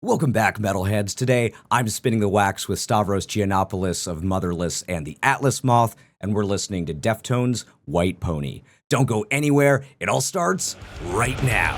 Welcome back, metalheads. Today, I'm spinning the wax with Stavros Giannopoulos of Motherless and the Atlas Moth, and we're listening to Deftones' White Pony. Don't go anywhere, it all starts right now.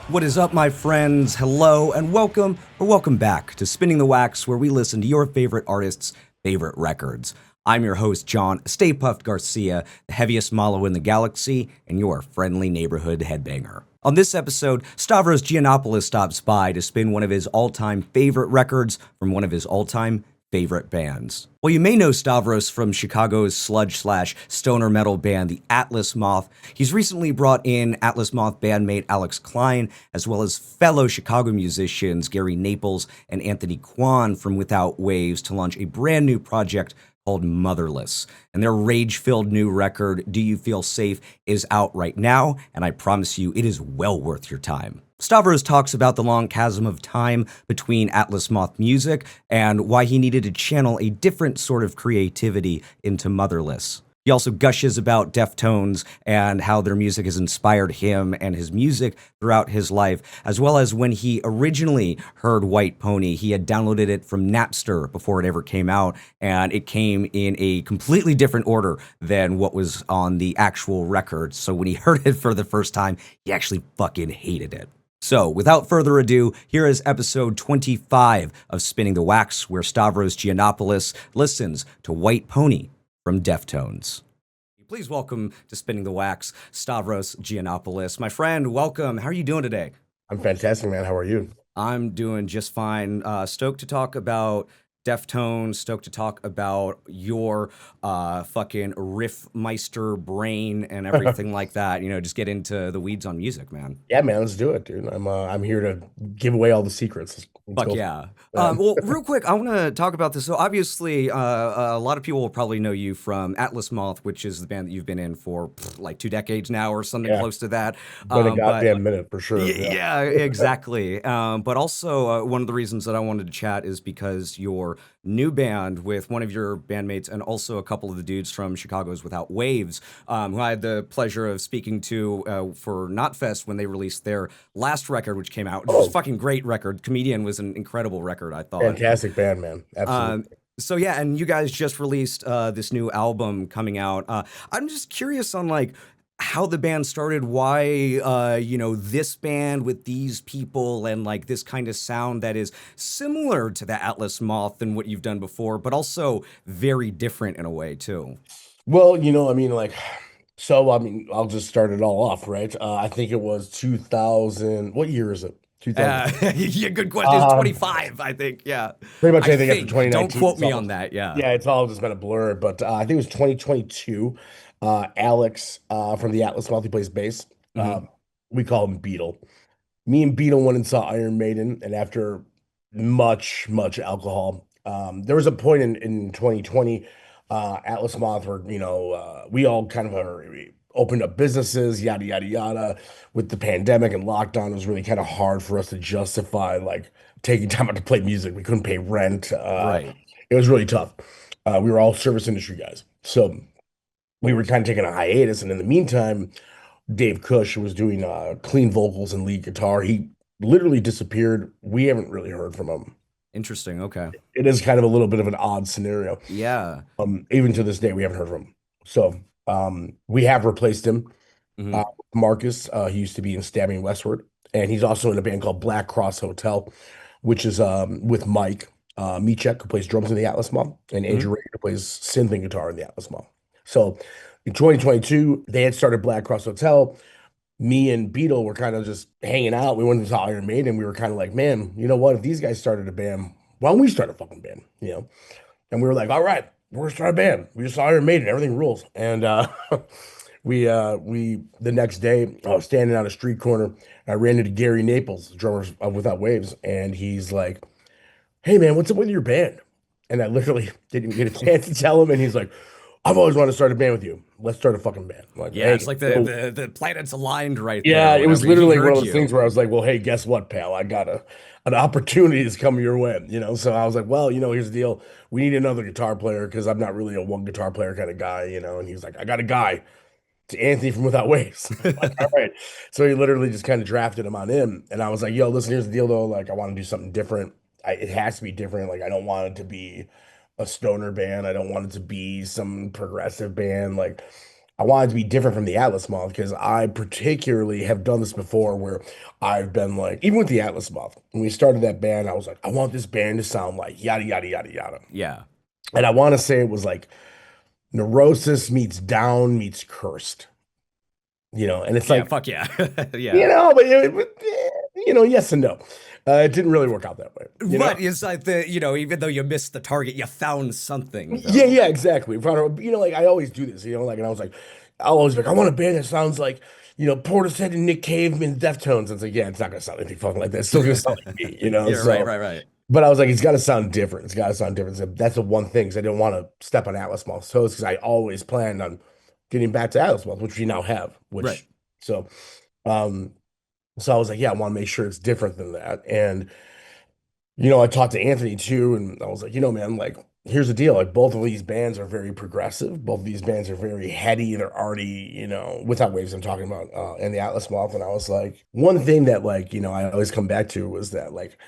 What is up, my friends? Hello and welcome back to Spinning the Wax, where we listen to your favorite artists' favorite records. I'm your host, John Stay Puffed Garcia, the heaviest mallow in the galaxy, and your friendly neighborhood headbanger. On this episode, Stavros Giannopoulos stops by to spin one of his all-time favorite records from one of his all-time favorite bands. Well, you may know Stavros from Chicago's sludge/stoner metal band, the Atlas Moth. He's recently brought in Atlas Moth bandmate Alex Klein, as well as fellow Chicago musicians Gary Naples and Anthony Kwan from Without Waves to launch a brand new project called Motherless. And their rage-filled new record, Do You Feel Safe, is out right now, and I promise you it is well worth your time. Stavros talks about the long chasm of time between Atlas Moth music and why he needed to channel a different sort of creativity into Motherless. He also gushes about Deftones and how their music has inspired him and his music throughout his life, as well as when he originally heard White Pony, he had downloaded it from Napster before it ever came out, and it came in a completely different order than what was on the actual record. So when he heard it for the first time, he actually fucking hated it. So, without further ado, here is episode 25 of Spinning the Wax, where Stavros Giannopoulos listens to White Pony from Deftones. Please welcome to Spinning the Wax, Stavros Giannopoulos. My friend, welcome. How are you doing today? I'm fantastic, man. How are you? I'm doing just fine. Stoked to talk about Deftones, stoked to talk about your fucking riffmeister brain and everything like that. You know, just get into the weeds on music, man. Yeah, man. Let's do it, dude. I'm here to give away all the secrets. Fuck yeah. Well, real quick, I want to talk about this. So obviously, a lot of people will probably know you from Atlas Moth, which is the band that you've been in for like 2 decades now or something close to that. Been a goddamn minute for sure. Yeah, exactly. But also, one of the reasons that I wanted to chat is because your new band with one of your bandmates and also a couple of the dudes from Chicago's Without Waves, who I had the pleasure of speaking to for Knotfest when they released their last record, which came out. It was a fucking great record. Comedian was an incredible record, I thought. Fantastic band, man. Absolutely. So yeah, and you guys just released this new album coming out. I'm just curious on like how the band started, why this band with these people and like this kind of sound that is similar to the Atlas Moth than what you've done before, but also very different in a way too. Well, I'll just start it all off, right? I think it was 2000. What year is it? 2000. Yeah, good question. It's 25, I think. Yeah. Pretty much anything after 2019. Don't quote me on that. Yeah. Yeah, it's all just been a blur. But I think it was 2022. Alex from the Atlas Moth, he plays bass. We call him Beetle. Me and Beetle went and saw Iron Maiden, and after much alcohol, there was a point in 2020, Atlas Moth were, we all kind of opened up businesses, yada yada yada. With the pandemic and lockdown, it was really kind of hard for us to justify like taking time out to play music. We couldn't pay rent. Right. It was really tough. We were all service industry guys, so we were kind of taking a hiatus, and in the meantime, Dave Cush was doing clean vocals and lead guitar. He literally disappeared. We haven't really heard from him. Interesting. Okay. It is kind of a little bit of an odd scenario. Yeah. Even to this day, we haven't heard from him. So we have replaced him. Marcus, he used to be in Stabbing Westward, and he's also in a band called Black Cross Hotel, which is with Mike Michek, who plays drums in the Atlas Moth, and Andrew Rader, who plays synth and guitar in the Atlas Moth. So in 2022, they had started Black Cross Hotel. Me and Beetle were kind of just hanging out. We went to Iron Maiden. We were kind of like, man, you know what? If these guys started a band, why don't we start a fucking band? And we were like, all right, we're gonna start a band. We just saw Iron Maiden. Everything rules. And we the next day I was standing on a street corner. I ran into Gary Naples, drummer of Without Waves, and he's like, "Hey man, what's up with your band?" And I literally didn't even get a chance to tell him, and he's like, "I've always wanted to start a band with you. Let's start a fucking band." I'm like, Yeah, hey, it's like so the planets aligned right there yeah, it was whenever he literally one of heard those you. things where I was like, "Well, hey, guess what, pal? I got an opportunity that's coming your way." So I was like, "Well, here's the deal. We need another guitar player because I'm not really a one guitar player kind of guy. And he's like, "I got a guy. It's Anthony from Without Waves." I'm like, all right. So he literally just kind of drafted him on in, and I was like, "Yo, listen, here's the deal though. Like, I want to do something different. It has to be different. Like, I don't want it to be a stoner band. I don't want it to be some progressive band. Like." I wanted to be different from the Atlas Moth because I particularly have done this before where I've been like, even with the Atlas Moth, when we started that band, I was like, I want this band to sound like yada, yada, yada, yada. Yeah. And I want to say it was like Neurosis meets Down meets Cursed, and it's Yeah, like, fuck yeah. Yeah. but yes and no. It didn't really work out that way. But it's like even though you missed the target, you found something Yeah, though. yeah, exactly. Like I always do this, and I was like, I'll always be like, I want a band that sounds like, Portishead and Nick Cave and Deftones. And it's like, yeah, it's not gonna sound anything fucking like that. It's still gonna sound like me. Yeah, right, So, right, right. but I was like, it's got to sound different. It's got to sound different. So that's the one thing. 'Cause I didn't want to step on Atlas Moth's toes because I always planned on getting back to Atlas Moth, which we now have. Right. So, um, so I was like, yeah, I want to make sure it's different than that. And I talked to Anthony too, and I was like, man, like, here's the deal. Like, both of these bands are very progressive. Both of these bands are very heady. They're already, Without Waves, I'm talking about, and the Atlas Moth. And I was like, one thing that, like, I always come back to was that, like,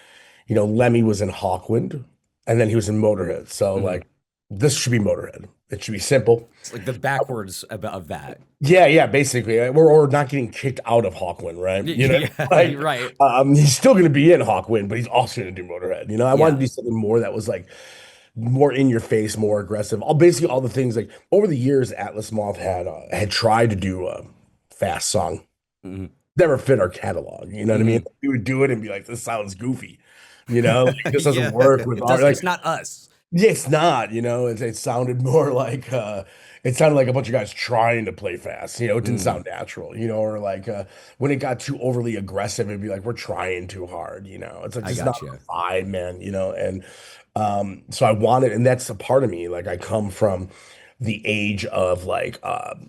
Lemmy was in Hawkwind, and then he was in Motorhead. So, Mhm. like, this should be Motorhead. It should be simple. It's like the backwards of that. Yeah, yeah, basically, or not getting kicked out of Hawkwind, right? Yeah, Like, right. he's still going to be in Hawkwind, but he's also going to do Motorhead. I wanted to Yeah. do something more that was like more in your face, more aggressive. Basically all the things like over the years, Atlas Moth had tried to do a fast song, Hmm. never fit our catalog. You know what I mean? Hmm. We would do it and be like, "This sounds goofy," like this doesn't Yeah. work with It our does. like. It's not us. Yeah, it's not, it sounded more like it sounded like a bunch of guys trying to play fast. It didn't Mm, sound natural, or like when it got too overly aggressive, it'd be like we're trying too hard. It's like I just not got you. a vibe, man, and so I wanted, and that's a part of me. Like I come from the age of like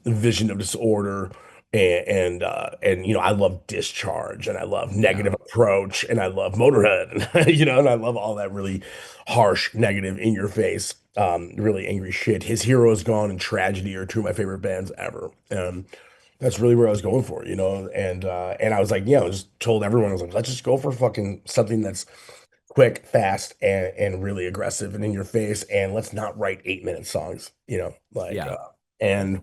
Vision of Disorder and I love Discharge and I love Yeah. Negative Approach and I love Motorhead and I love all that really harsh, negative, in your face, really angry shit. His Hero Is Gone and Tragedy are two of my favorite bands ever. That's really where I was going for. And I was like, just told everyone, I was like, let's just go for fucking something that's quick, fast, and really aggressive and in your face, and let's not write 8-minute songs, Yeah. and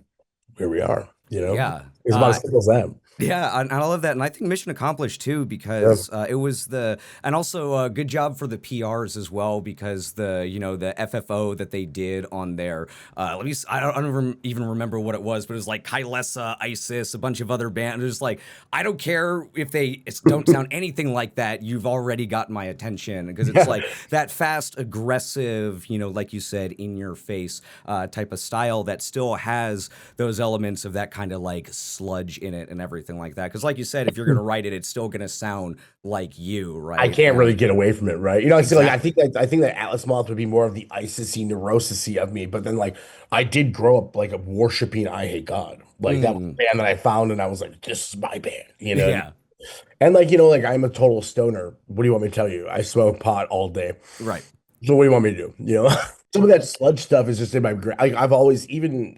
here we are, Yeah. it's about as simple as that. Yeah, and I love that, and I think mission accomplished too Yeah. because it was and also good job for the PRs as well because the FFO that they did on there. I don't even remember what it was, but it was like Kylesa, ISIS, a bunch of other bands. It was like I don't care if don't sound anything like that. You've already got my attention because it's Yeah. like that fast, aggressive, like you said, in your face type of style that still has those elements of that kind of like sludge in it and everything like that. Because, like you said, if you're gonna write it, it's still gonna sound like you, I right? can't really And get away from it, right? I feel like exactly. I think that Atlas Moth would be more of the ISIS-y, neurosy of me, but then like I did grow up like worshiping I Hate God. Like that was Mm, a band that I found and I was like, this is my band. yeah. And like, like I'm a total stoner. What do you want me to tell you? I smoke pot all day. Right. So what do you want me to do? Some of that sludge stuff is just in my like I've always even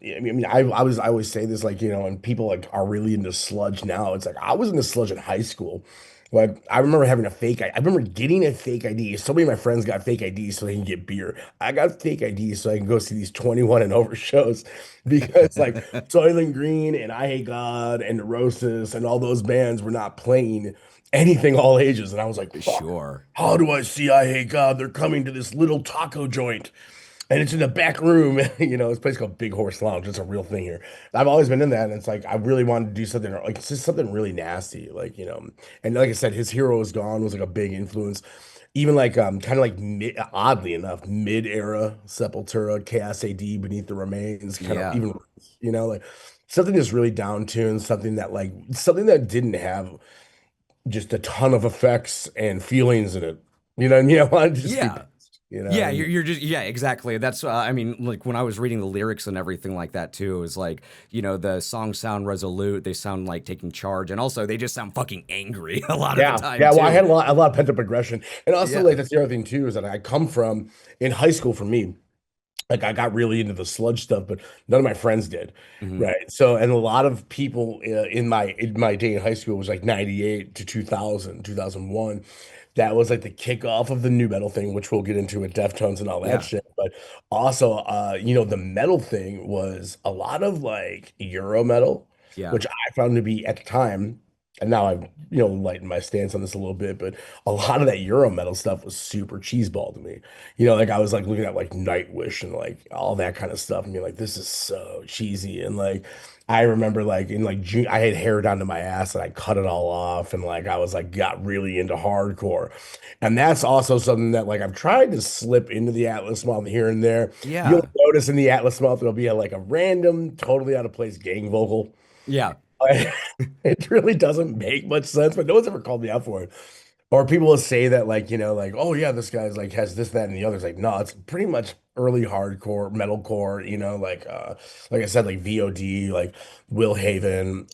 I always say this like and people like are really into sludge now. It's like I was into sludge in high school. Like I remember having a I remember getting a fake ID. So many of my friends got fake IDs so they can get beer. I got fake IDs so I can go see these 21 and over shows because like Soylent Green and I Hate God and Neurosis and all those bands were not playing anything all ages. And I was like, fuck, Sure. how do I see I Hate God? They're coming to this little taco joint and it's in the back room. This place called Big Horse Lounge. It's a real thing here. I've always been in that. And it's like, I really wanted to do something like, it's just something really nasty. And like I said, His Hero Is Gone was like a big influence. Even like, kind of like oddly enough, mid-era Sepultura, Chaos AD, Beneath the Remains, kind of Yeah. even, like, something that's really down tuned, something that didn't have just a ton of effects and feelings in it. You know what I mean? I want to just be Yeah. pissed, you know? Yeah, And you're just yeah, exactly. That's I mean, like when I was reading the lyrics and everything like that too, it was like, the songs sound resolute, they sound like taking charge, and also they just sound fucking angry a lot of the yeah, time yeah. Well, I too. had a lot of pent-up aggression. And also like Yeah. that's the other thing too, is that I come from in high school for me. Like I got really into the sludge stuff, but none of my friends did, Hmm. right? So, and a lot of people in my day in high school was like 98 to 2000, 2001. That was like the kickoff of the new metal thing, which we'll get into with Deftones and all that Yeah. shit. But also, the metal thing was a lot of like Euro metal, Yeah. which I found to be at the time, and now I've lightened my stance on this a little bit, but a lot of that Euro metal stuff was super cheeseball to me. Like I was like looking at like Nightwish and like all that kind of stuff and being like, this is so cheesy. And like I remember like in like June, I had hair down to my ass and I cut it all off and like I was like got really into hardcore. And that's also something that like I've tried to slip into the Atlas Moth here and there. You'll Yeah. notice in the Atlas Moth there'll be like a random, totally out of place gang vocal. Yeah. It really doesn't make much sense, but no one's ever called me out for it. Or people will say that like, like, oh yeah, this guy's like has this, that, and the other's like, no, it's pretty much early hardcore, metalcore, like I said, like VOD, like Will Haven,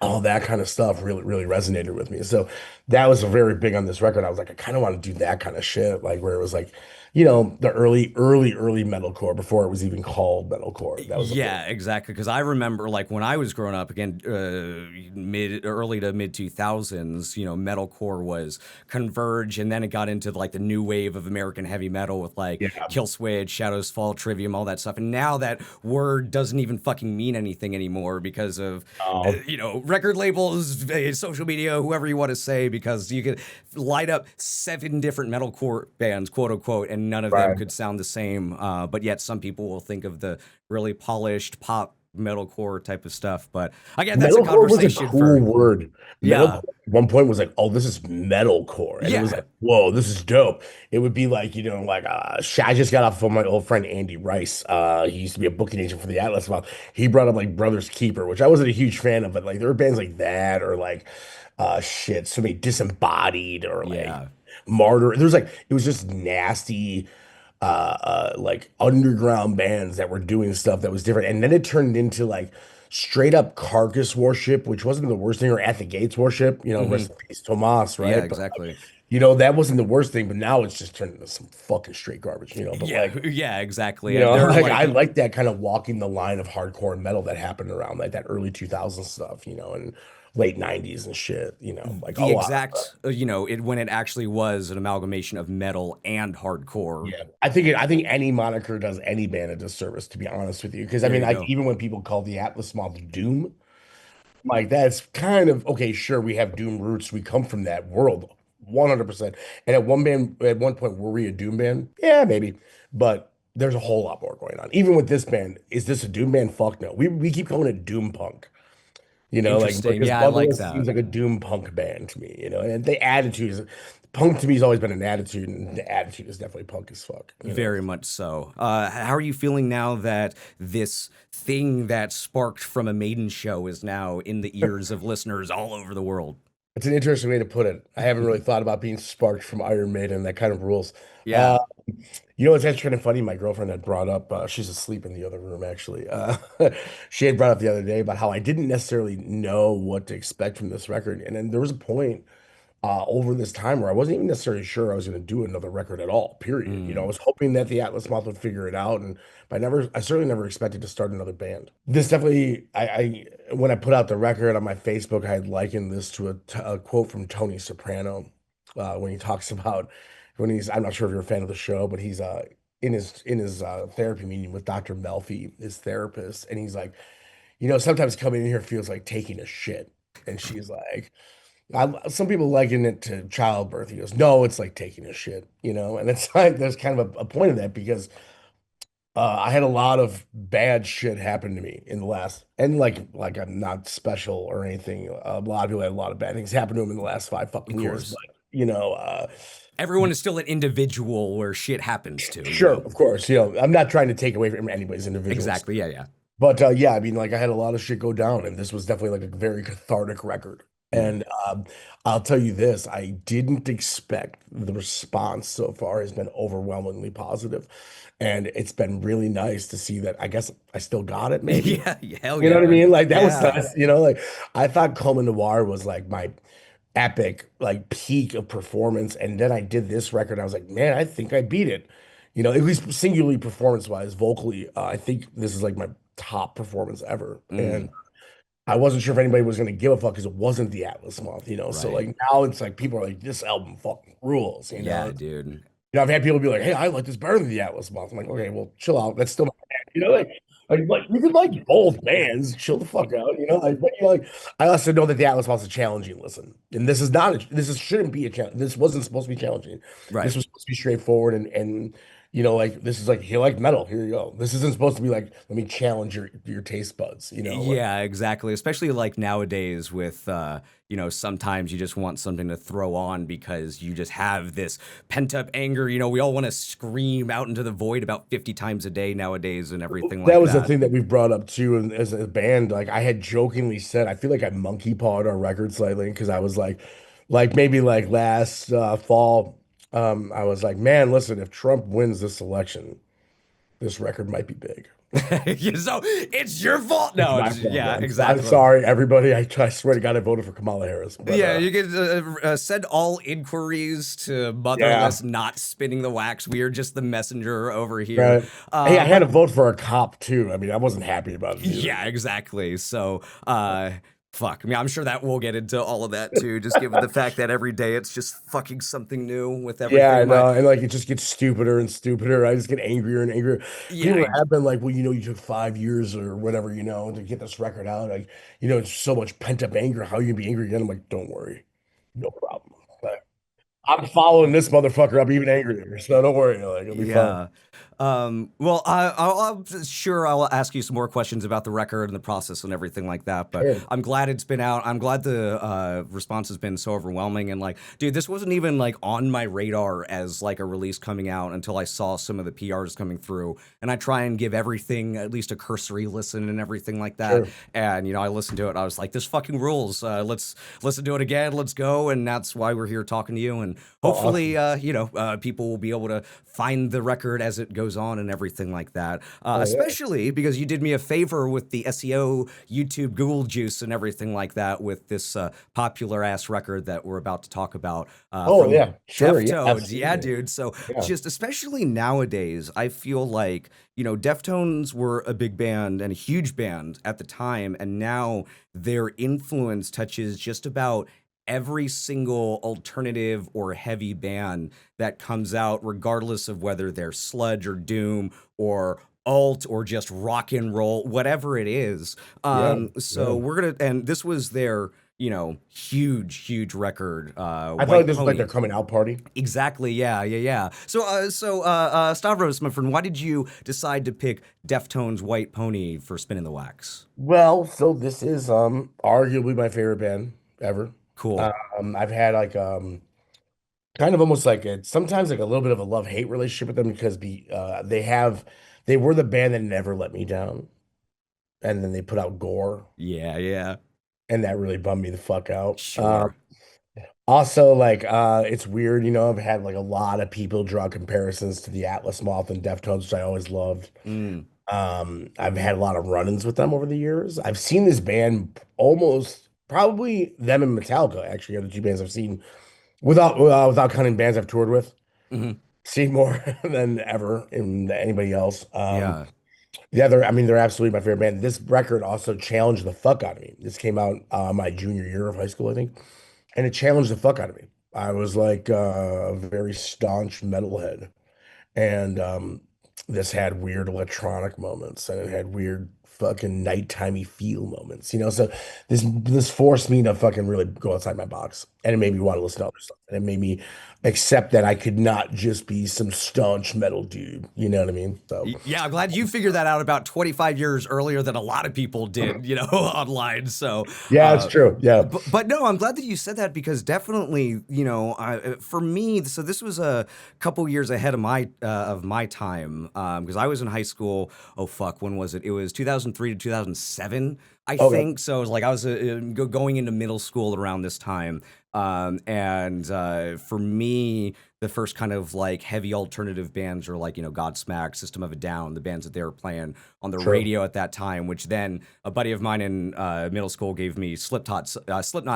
all that kind of stuff really, really resonated with me. So that was very big on this record. I was like, I kind of want to do that kind of shit, like where it was like, the early metalcore before it was even called metalcore. That was the thing. Yeah, exactly. Because I remember, like, when I was growing up, again, early to mid 2000s, metalcore was Converge, and then it got into like the new wave of American heavy metal with like Yeah. Kill Switch, Shadows Fall, Trivium, all that stuff. And now that word doesn't even fucking mean anything anymore because of, Oh, record labels, social media, whoever you want to say, because you could light up 7 different metalcore bands, quote unquote, and none of them right. could sound the same. But yet some people will think of the really polished pop metalcore type of stuff. But again, that's a Metalcore was a conversation cool for word. Metalcore yeah, at one point was like, oh, this is metalcore. And it was yeah. like, whoa, this is dope. It would be like, I just got off from my old friend Andy Rice. He used to be a booking agent for the Atlas Moth. He brought up like Brothers Keeper, which I wasn't a huge fan of, but like there were bands like that or like so many Disembodied or like Yeah. Martyr. It was just nasty like underground bands that were doing stuff that was different. And then it turned into like straight up carcass worship, which wasn't the worst thing, or at the gates worship, Hmm. rest in peace, Tomas, Yeah, right? But exactly. that wasn't the worst thing, but now it's just turned into some fucking straight garbage, but Yeah, like, yeah, exactly. And they're like like, I like that kind of walking the line of hardcore and metal that happened around like that early 2000s stuff, and late 90s and shit, like a the lot of exact, it when it actually was an amalgamation of metal and hardcore. yeah, I think any moniker does any band a disservice, to be honest with you. Because I There mean, you like go. even when people call the Atlas Moth Doom, like that's kind of okay. Sure, we have Doom roots. We come from that world, 100%. And at one point, were we a Doom band? Yeah, maybe. But there's a whole lot more going on. Even with this band, is this a Doom band? Fuck no. We keep calling it Doom Punk. Like Interesting. because Yeah, I like Motherless seems that. like a doom punk band to me, and the attitude is punk to me has always been an attitude, and the attitude is definitely punk as fuck. Very much so. How are you feeling now that this thing that sparked from a Maiden show is now in the ears of listeners all over the world? It's an interesting way to put it. I haven't really thought about being sparked from Iron Maiden, that kind of rules. Uh, Yeah. it's actually kind of funny. My girlfriend had brought up, she's asleep in the other room actually. She had brought up the other day about how I didn't necessarily know what to expect from this record. And then there was a point over this time where I wasn't even necessarily sure I was going to do another record at all, period. I Mm. was hoping that the Atlas Moth would figure it out, but I certainly never expected to start another band. This definitely, when I put out the record on my Facebook, I had likened this to a quote from Tony Soprano when he talks about I'm not sure if you're a fan of the show, but he's in his therapy meeting with Dr. Melfi, his therapist, and he's like, sometimes coming in here feels like taking a shit. And she's like, some people liken it to childbirth. He goes, no, it's like taking a shit, and it's like there's kind of a point of that because I had a lot of bad shit happen to me in the last, and like I'm not special or anything. A lot of people had a lot of bad things happen to them in the last five Of fucking years, course. but Everyone is still an individual where shit happens to, sure, of course, I'm not trying to take away from anybody's individuals. Exactly. Yeah, yeah. But yeah, I mean, like I had a lot of shit go down, and this was definitely like a very cathartic record. Mm. And I'll tell you this, I didn't expect the response so far has been overwhelmingly positive. And it's been really nice to see that I guess I still got it, maybe. Yeah, hell You know yeah, what I man. mean? Like that was Yeah. nice, you know, like I thought Coma Noir was like my epic like peak of performance, and then I did this record. I was like, man, I think I beat it. You know, at least singularly performance wise, vocally, I think this is like my top performance ever. And Mm. I wasn't sure if anybody was gonna give a fuck because it wasn't the Atlas Moth, you know. So Right. like now it's like people are like, this album fucking rules, you know. Yeah, dude. You know, I've had people be like, "Hey, I like this better than the Atlas Moth." I'm like, "Okay, well, chill out. That's still my band." You know, like you can like both bands. Chill the fuck out. You know, like but you know, like I also know that the Atlas Moth's a challenging listen, and this is not. This is shouldn't be a challenge. This wasn't supposed to be challenging. Right. This was supposed to be straightforward and you know, like this is like you like metal. Here you go. This isn't supposed to be like let me challenge your taste buds. You know, like Yeah, exactly. Especially like nowadays with sometimes you just want something to throw on because you just have this pent up anger. We all want to scream out into the void about 50 times a day nowadays and everything that like was the that. thing that we've brought up too, and as a band, like I had jokingly said, I feel like I monkey pawed our record slightly because I was like maybe like last fall, I was like, man, listen, if Trump wins this election, this record might be big. So it's your fault. It's No, my it's, fault, man. yeah, I'm exactly. sorry, everybody. I swear to God, I voted for Kamala Harris, but Yeah, you can send all inquiries to yeah, Motherless, not spinning the wax. We are just the messenger over here. right. Hey, I had But to vote for a cop too. I mean, I wasn't happy about it either. yeah, exactly. So, fuck. I mean, I'm sure that we'll get into all of that too, just given the fact that every day it's just fucking something new with Yeah, I everything. know. And like it just gets stupider and stupider. I just get angrier and angrier. People Yeah, have been like, well, you know, you took 5 years or whatever, you know, to get this record out. Like, you know, it's so much pent up anger. How are you gonna be angry again? I'm like, don't worry. No problem. Like, I'm following this motherfucker up even angrier. So don't worry. Like, it'll be fine. yeah. Well, I'm sure I'll ask you some more questions about the record and the process and everything like that. But Sure. I'm glad it's been out. I'm glad the response has been so overwhelming. And like, dude, this wasn't even like on my radar as like a release coming out until I saw some of the PRs coming through. And I try and give everything at least a cursory listen and everything like that. Sure. And I listened to it. And I was like, this fucking rules. Let's listen to it again. Let's go. And that's why we're here talking to you. And Oh, hopefully, awesome. people will be able to find the record as it goes on and everything like that. Oh yeah. Especially because you did me a favor with the SEO, YouTube, Google juice, and everything like that with this popular ass record that we're about to talk about Oh from yeah. Sure. Yeah. Deftones. Yeah, Absolutely. dude. So Yeah. just especially nowadays, I feel like, Deftones were a big band and a huge band at the time, and now their influence touches just about every single alternative or heavy band that comes out, regardless of whether they're sludge or doom or alt or just rock and roll, whatever it is. Yeah. So Yeah. and this was their, huge record, I felt like White this was like Pony. their coming out party. Exactly. Yeah. Yeah. Yeah. So, Stavros, my friend, why did you decide to pick Deftones' White Pony for Spinning the Wax? Well, so this is arguably my favorite band ever. Cool. I've had like kind of almost like a sometimes like a little bit of a love-hate relationship with them because they were the band that never let me down. And then they put out Gore, Yeah. Yeah. and that really bummed me the fuck out. Sure. Also like it's weird, you know, I've had like a lot of people draw comparisons to the Atlas Moth and Deftones, which I always loved. Mm. I've had a lot of run-ins with them over the years. I've seen this band almost probably them and Metallica actually are the two bands I've seen without counting bands I've toured with. Hmm. Seen more than ever in anybody else. Yeah. Yeah, I mean, they're absolutely my favorite band. This record also challenged the fuck out of me. This came out my junior year of high school, I think, and it challenged the fuck out of me. I was like a very staunch metalhead, and this had weird electronic moments, and it had weird fucking nighttimey feel moments. You know, so this forced me to fucking really go outside my box, and it made me want to listen to other stuff. And it made me accept that I could not just be some staunch metal dude. You know what I mean? So Yeah, I'm glad you figured that out about 25 years earlier than a lot of people did, online. So, yeah, it's true. Yeah. but no, I'm glad that you said that because definitely, for me, so this was a couple years ahead of my time because I was in high school. Oh fuck, when was it? It was 2003 to 2007, I Okay. think. So it was like I was going into middle school around this time, and for me, the first kind of like heavy alternative bands are like Godsmack, System of a Down, the bands that they were playing on the True. radio at that time. Which then a buddy of mine in middle school gave me Slipknot's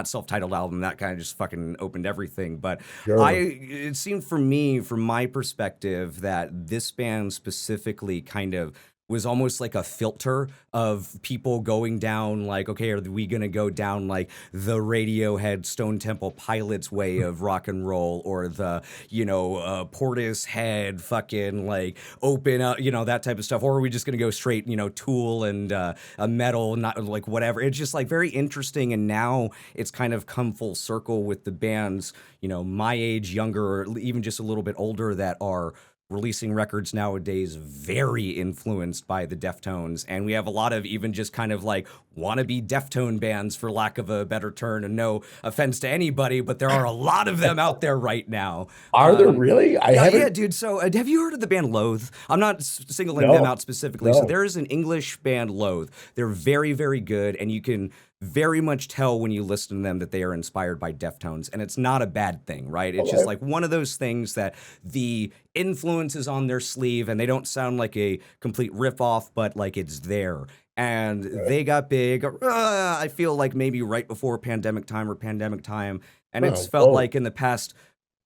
self-titled album. That kind of just fucking opened everything. But Sure. it seemed for me, from my perspective, that this band specifically kind of was almost like a filter of people going down like, okay, are we gonna go down like the Radiohead Stone Temple Pilots way of rock and roll, or the Portishead fucking like open up, that type of stuff, or are we just gonna go straight Tool and a metal, not like whatever. It's just like very interesting, and now it's kind of come full circle with the bands my age, younger, or even just a little bit older, that are releasing records nowadays very influenced by the Deftones. And we have a lot of even just kind of like wannabe Deftone bands, for lack of a better term, and no offense to anybody, but there are a lot of them out there right now. Are there really? I Yeah, haven't. dude. So have you heard of the band Loathe? I'm not singling them No. out specifically. So No. there is an English band, Loathe. They're very, very good, and you can very much tell when you listen to them that they are inspired by Deftones, and it's not a bad thing, right? It's just Okay. like one of those things that the influence is on their sleeve, and they don't sound like a complete riff-off, but like it's there. And Right. they got big, I feel like maybe right before pandemic time or pandemic time, and it's Oh, felt oh, like in the past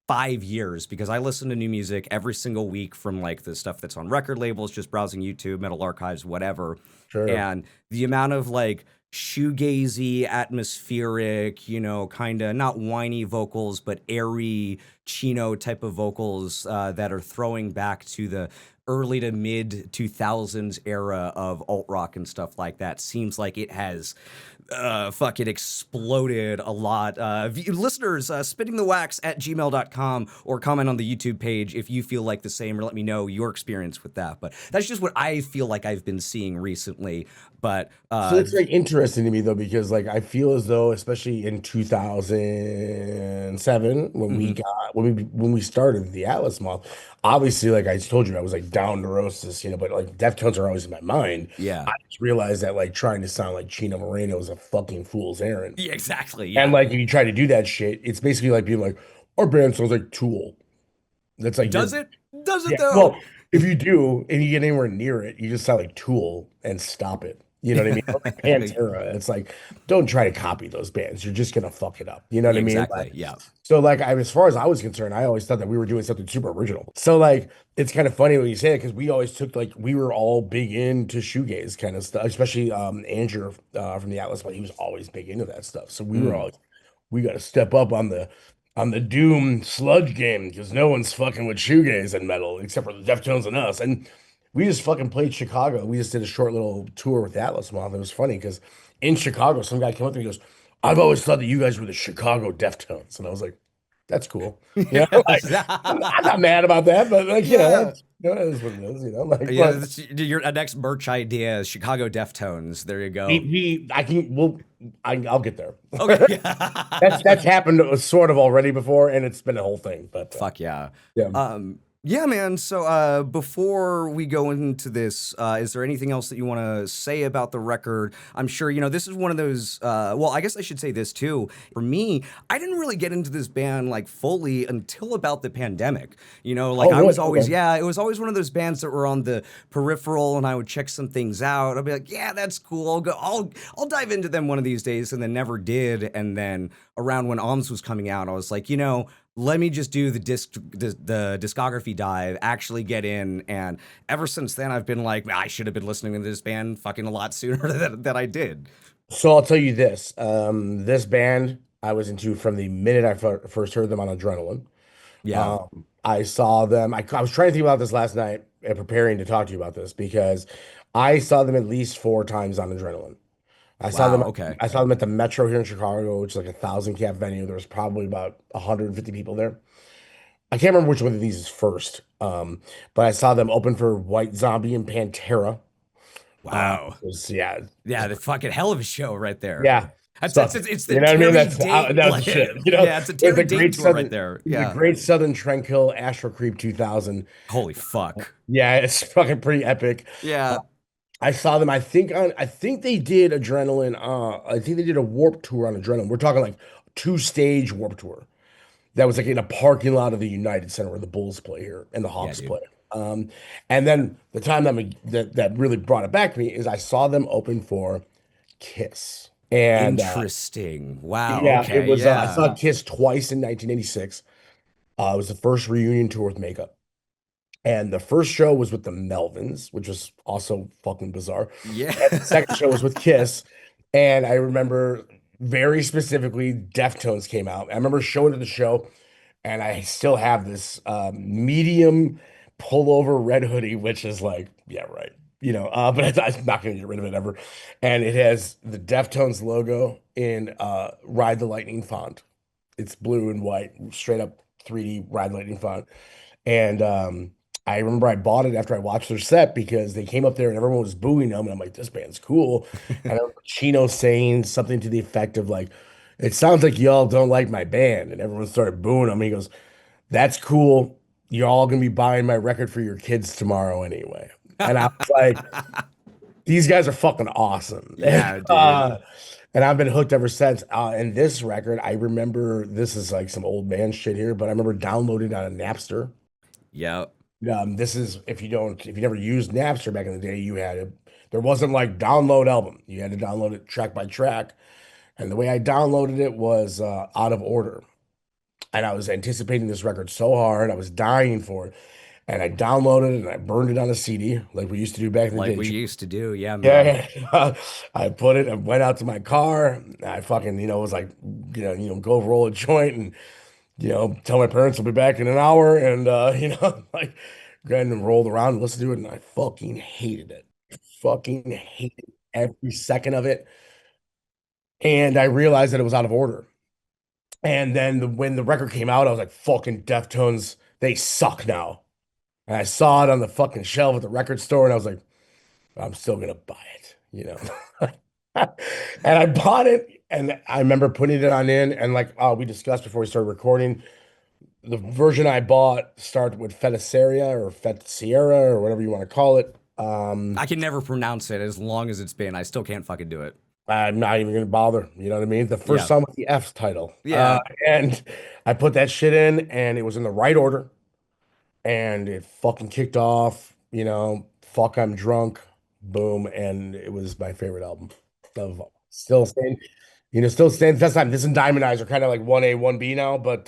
5 years, because I listen to new music every single week from like the stuff that's on record labels, just browsing YouTube, Metal Archives, whatever. sure. And the amount of like shoegazy, atmospheric, kind of not whiny vocals, but airy chino type of vocals that are throwing back to the early to mid 2000s era of alt rock and stuff like that seems like it has fucking exploded a lot. Listeners, spinningthewax@gmail.com, or comment on the YouTube page if you feel like the same, or let me know your experience with that. But that's just what I feel like I've been seeing recently. But So it's like interesting to me though, because like I feel as though, especially in 2007, when we mhm. got when we started the Atlas Moth, obviously, like I told you, I was like down neurosis, but like Deftones are always in my mind. Yeah. I just realized that like trying to sound like Chino Moreno is a fucking fool's errand. Yeah, exactly. And Yeah. like if you try to do that shit, it's basically like being like, our band sounds like Tool. That's like Does you're it? Does it yeah. though? Well, if you do and you get anywhere near it, you just sound like Tool and stop it. You know what I mean? Or like Pantera. It's like, don't try to copy those bands. You're just gonna fuck it up. You know what Yeah, I mean? exactly. Like, Yeah. so like as far as I was concerned, I always thought that we were doing something super original. So like it's kind of funny when you say it because we always took like we were all big into shoegaze kind of stuff, especially Andrew from the Atlas, but he was always big into that stuff. So we were Mm. always we got to step up on the Doom sludge game because no one's fucking with shoegaze and metal except for the Deftones and us. And we just fucking played Chicago. We just did a short little tour with Atlas Moth. It was funny because in Chicago, some guy came up to me and goes, "I've always thought that you guys were the Chicago Deftones," and I was like, "That's cool." Like I'm not mad about that, but like Yeah. that is what it is. Like Yeah, but your next merch idea is Chicago Deftones. There you go. I can I'll get there. Okay. That's happened sort of already before, and it's been a whole thing. But Fuck yeah. yeah. Yeah, man. So before we go into this, is there anything else that you want to say about the record? I'm sure, this is one of those, well, I guess I should say this too. For me, I didn't really get into this band like fully until about the pandemic. Like Oh, I really? was always, Okay. yeah, it was always one of those bands that were on the peripheral, and I would check some things out. I'd be like, yeah, that's cool. I'll dive into them one of these days, and then never did. And then around when Alms was coming out, I was like, let me just do the discography dive, actually get in, and ever since then I've been like, I should have been listening to this band fucking a lot sooner than I did. So I'll tell you this. This band I was into from the minute I first heard them on Adrenaline. Yeah. I saw them. I was trying to think about this last night and preparing to talk to you about this because I saw them at least four times on Adrenaline. I saw them. Wow. Okay. I saw them at the Metro here in Chicago, which is like 1,000 cap venue. There was probably about 150 people there. I can't remember which one of these is first, but I saw them open for White Zombie and Pantera. Wow. Yeah, Yeah, the fucking hell of a show right there. yeah. That's Stuff. it's the You know what I mean? Terry That's Date. that's shit. You know, Yeah, it's a it was Terry a Date great tour right Southern. there. It was a Yeah. great Southern Tranquil Astro Creep 2000. Holy fuck. Yeah, it's fucking pretty epic. Uh, Yeah. I saw them. I think they did Adrenaline. I think they did a Warp Tour on Adrenaline. We're talking like two-stage Warp Tour. That was like in a parking lot of the United Center where the Bulls play here and the Yeah, Hawks dude. play. And then the time that really brought it back to me is I saw them open for Kiss. And Interesting. Wow. yeah, it Okay. was I Yeah. saw Kiss twice in 1986. It was the first reunion tour with makeup. And the first show was with the Melvins, which was also fucking bizarre. Yeah. And the second show was with Kiss. And I remember very specifically Deftones came out. I remember showing at the show, and I still have this medium pullover red hoodie, which is like, yeah, right. But I'm not going to get rid of it ever. And it has the Deftones logo in Ride the Lightning font. It's blue and white, straight up 3D Ride the Lightning font. And I remember I bought it after I watched their set because they came up there and everyone was booing them. And I'm like, this band's cool. And I remember Chino saying something to the effect of like, it sounds like y'all don't like my band. And everyone started booing him. He goes, that's cool. You're all going to be buying my record for your kids tomorrow anyway. And I was like, these guys are fucking awesome. Yeah, dude. And I've been hooked ever since. And this record, I remember, this is like some old man shit here, but I remember downloading it on a Napster. Yeah. This is if you never used Napster back in the day, there wasn't like download album. You had to download it track by track. And the way I downloaded it was out of order. And I was anticipating this record so hard, I was dying for it. And I downloaded it and I burned it on a CD like we used to do back in the Like day. we used to do. Yeah, man. Yeah, I put it and went out to my car. I fucking, was like, go roll a joint and, tell my parents I'll be back in an hour. And, like, and rolled around and listened to it. And I fucking hated it. Fucking hated every second of it. And I realized that it was out of order. And then when the record came out, I was like, fucking Deftones, they suck now. And I saw it on the fucking shelf at the record store, and I was like, I'm still gonna buy it. And I bought it, and I remember putting it on in, and like we discussed before we started recording, the version I bought started with Fetisaria or Sierra or whatever you want to call it. I can never pronounce it as long as it's been. I still can't fucking do it. I'm not even gonna bother. You know what I mean? The first Yeah. song with the F title. Yeah. And I put that shit in, and it was in the right order. And it fucking kicked off, fuck, I'm drunk, boom, and it was my favorite album of still staying, still staying. That's time. This and Diamond Eyes are kind of like 1A, 1B now, but